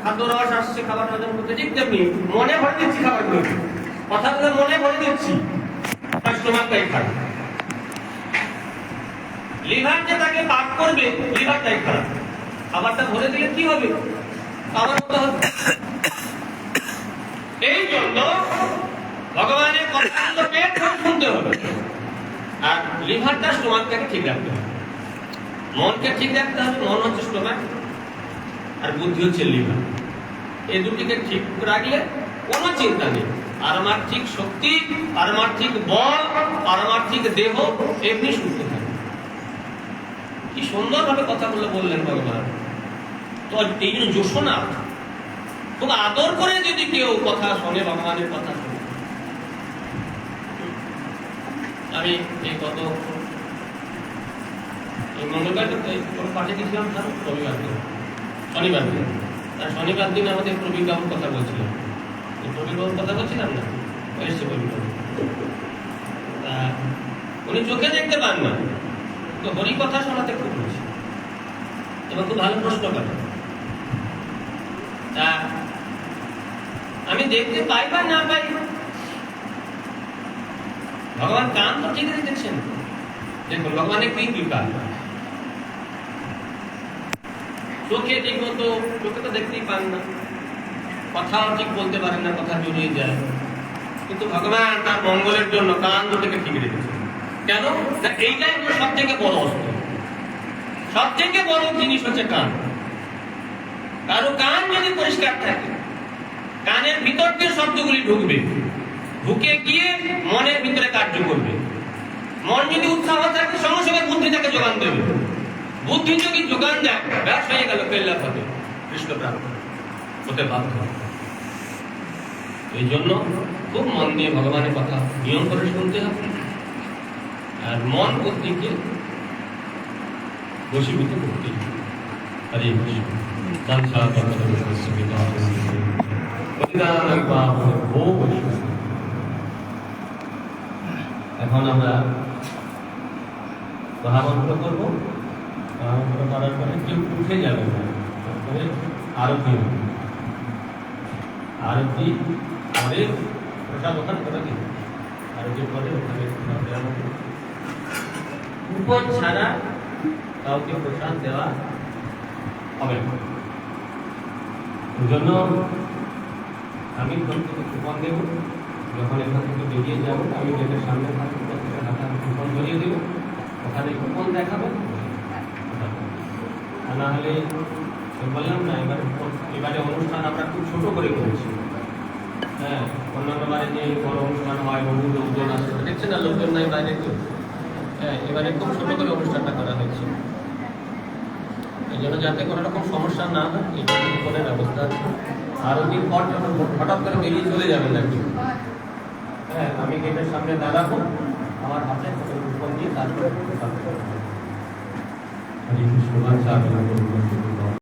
খাদ্য রস আসছে, খাবার হজম করতে, ঠিক তেমনি মনে ভরে দিচ্ছি খাবারগুলো, কথাগুলো মনে ভরে দিচ্ছি, তার স্টোমাকটাই খারাপ। লিভার যে তাকে পাক করবে, লিভারটাই খারাপ। খাবারটা ভরে দিলে কি হবে? খাবার মতো হবে। এই জন্য ভগবানের কথাগুলো পেট ভরে শুনতে হবে, আর লিভারটা স্টোমাকটাকে ঠিক রাখতে হবে। মনকে ঠিক রাখতে হবে, মন হচ্ছে স্টোমাক, আর বুদ্ধি হচ্ছে লিভার। এই দুটিকে ঠিক রাখলে কোনো চিন্তা নেই। পারমার্থিক শক্তি, পারমার্থিক বল, পারমার্থিক দেহ এমনি সুস্থ থাকে। কি সুন্দরভাবে কথাগুলো বললেন ভগবান। তো এই জন্য যোশনা, খুব আদর করে যদি কেউ কথা শোনে, ভগবানের কথা শোনে। আমি এই গত মঙ্গলবার পাঠে গেছিলাম, রবিবার দিন, শনিবার দিন। আর শনিবার দিন আমাদের প্রবীর বাবুর কথা বলছিলাম। প্রবীর বাবুর কথা বলছিলাম না, এসছে প্রবীর বাবু। উনি চোখে দেখতে পান না, তো হরি কথা শোনাতে খুব খুশি এবং খুব ভালো প্রশ্ন করেন। তা আমি দেখতে পাই বা না পাই, ভগবান কান তো ঠিক রেখেছেন। দেখুন ভগবানের কি কৃপা, চোখে ঠিক মতো, চোখে তো দেখতেই পান না, কথাও ঠিক বলতে পারেন না, কথা জড়িয়ে যায়, কিন্তু ভগবান তার মঙ্গলের জন্য কান দুটোকে ঠিক রেখেছেন। কেন? না এইটাই হলো সব থেকে বড় অস্ত্র, সব থেকে বড় জিনিস হচ্ছে কান। কারো কান যদি পরিষ্কার থাকে, কানের ভিতর দিয়ে শব্দগুলি ঢুকবে, ঢুকে গিয়ে মনের ভিতরে কার্য করবে। মন যদি উৎসাহ থাকে, সঙ্গে সঙ্গে বুদ্ধি তাকে যোগান দেবে। বুদ্ধি যদি যোগান দেয়, ব্যাস হয়ে গেল, পেল্লা হবে, কৃষ্ণ প্রাপ্ত হতে বাধ্য। এই জন্য খুব মন দিয়ে ভগবানের কথা নিয়ম করে শুনতে হবে, আর মন বুদ্ধিকে বশীভূত করতে হবে। হরে কৃষ্ণ। এখন আমরা মহামন্ত্র করবো। মহামন্ত্র করার পরে কেউ উঠে যাবে না, তারপরে আরতি হবে। আরতি পরে প্রসাদ ওখানে করে দিই, আরতির পরে ওখানে উপর ছাড়া কাউকে প্রসাদ দেওয়া হবে না। ওই জন্য আমি কুপন দেবো, যখন এখান থেকে বেরিয়ে যাবো আমি গেটের সামনে থাকবো, হাতে আমি কুপন ধরিয়ে দেবো, ওখানে কুপন দেখাবো। আর না হলে বললাম না, এবারে অনুষ্ঠান আমরা খুব ছোট করে করেছি। হ্যাঁ, অন্যান্য বারে যে বড় অনুষ্ঠান হয়, বহু লোকজন আসে, দেখছেন না, লোকজন নাই বাইরে তো। হ্যাঁ, এবারে খুব ছোট করে অনুষ্ঠানটা করা হয়েছে, এই জন্য যাতে কোনো রকম সমস্যা না হয় এই জন্য কুপনের ব্যবস্থা আছে। আরও দিন পর যখন হঠাৎ করে বেরিয়ে চলে যাবেন না কি, হ্যাঁ, আমি গেটের সামনে দাঁড়াবো, আমার হাতে কুপন দিয়ে তারপরে হরে কৃষ্ণ।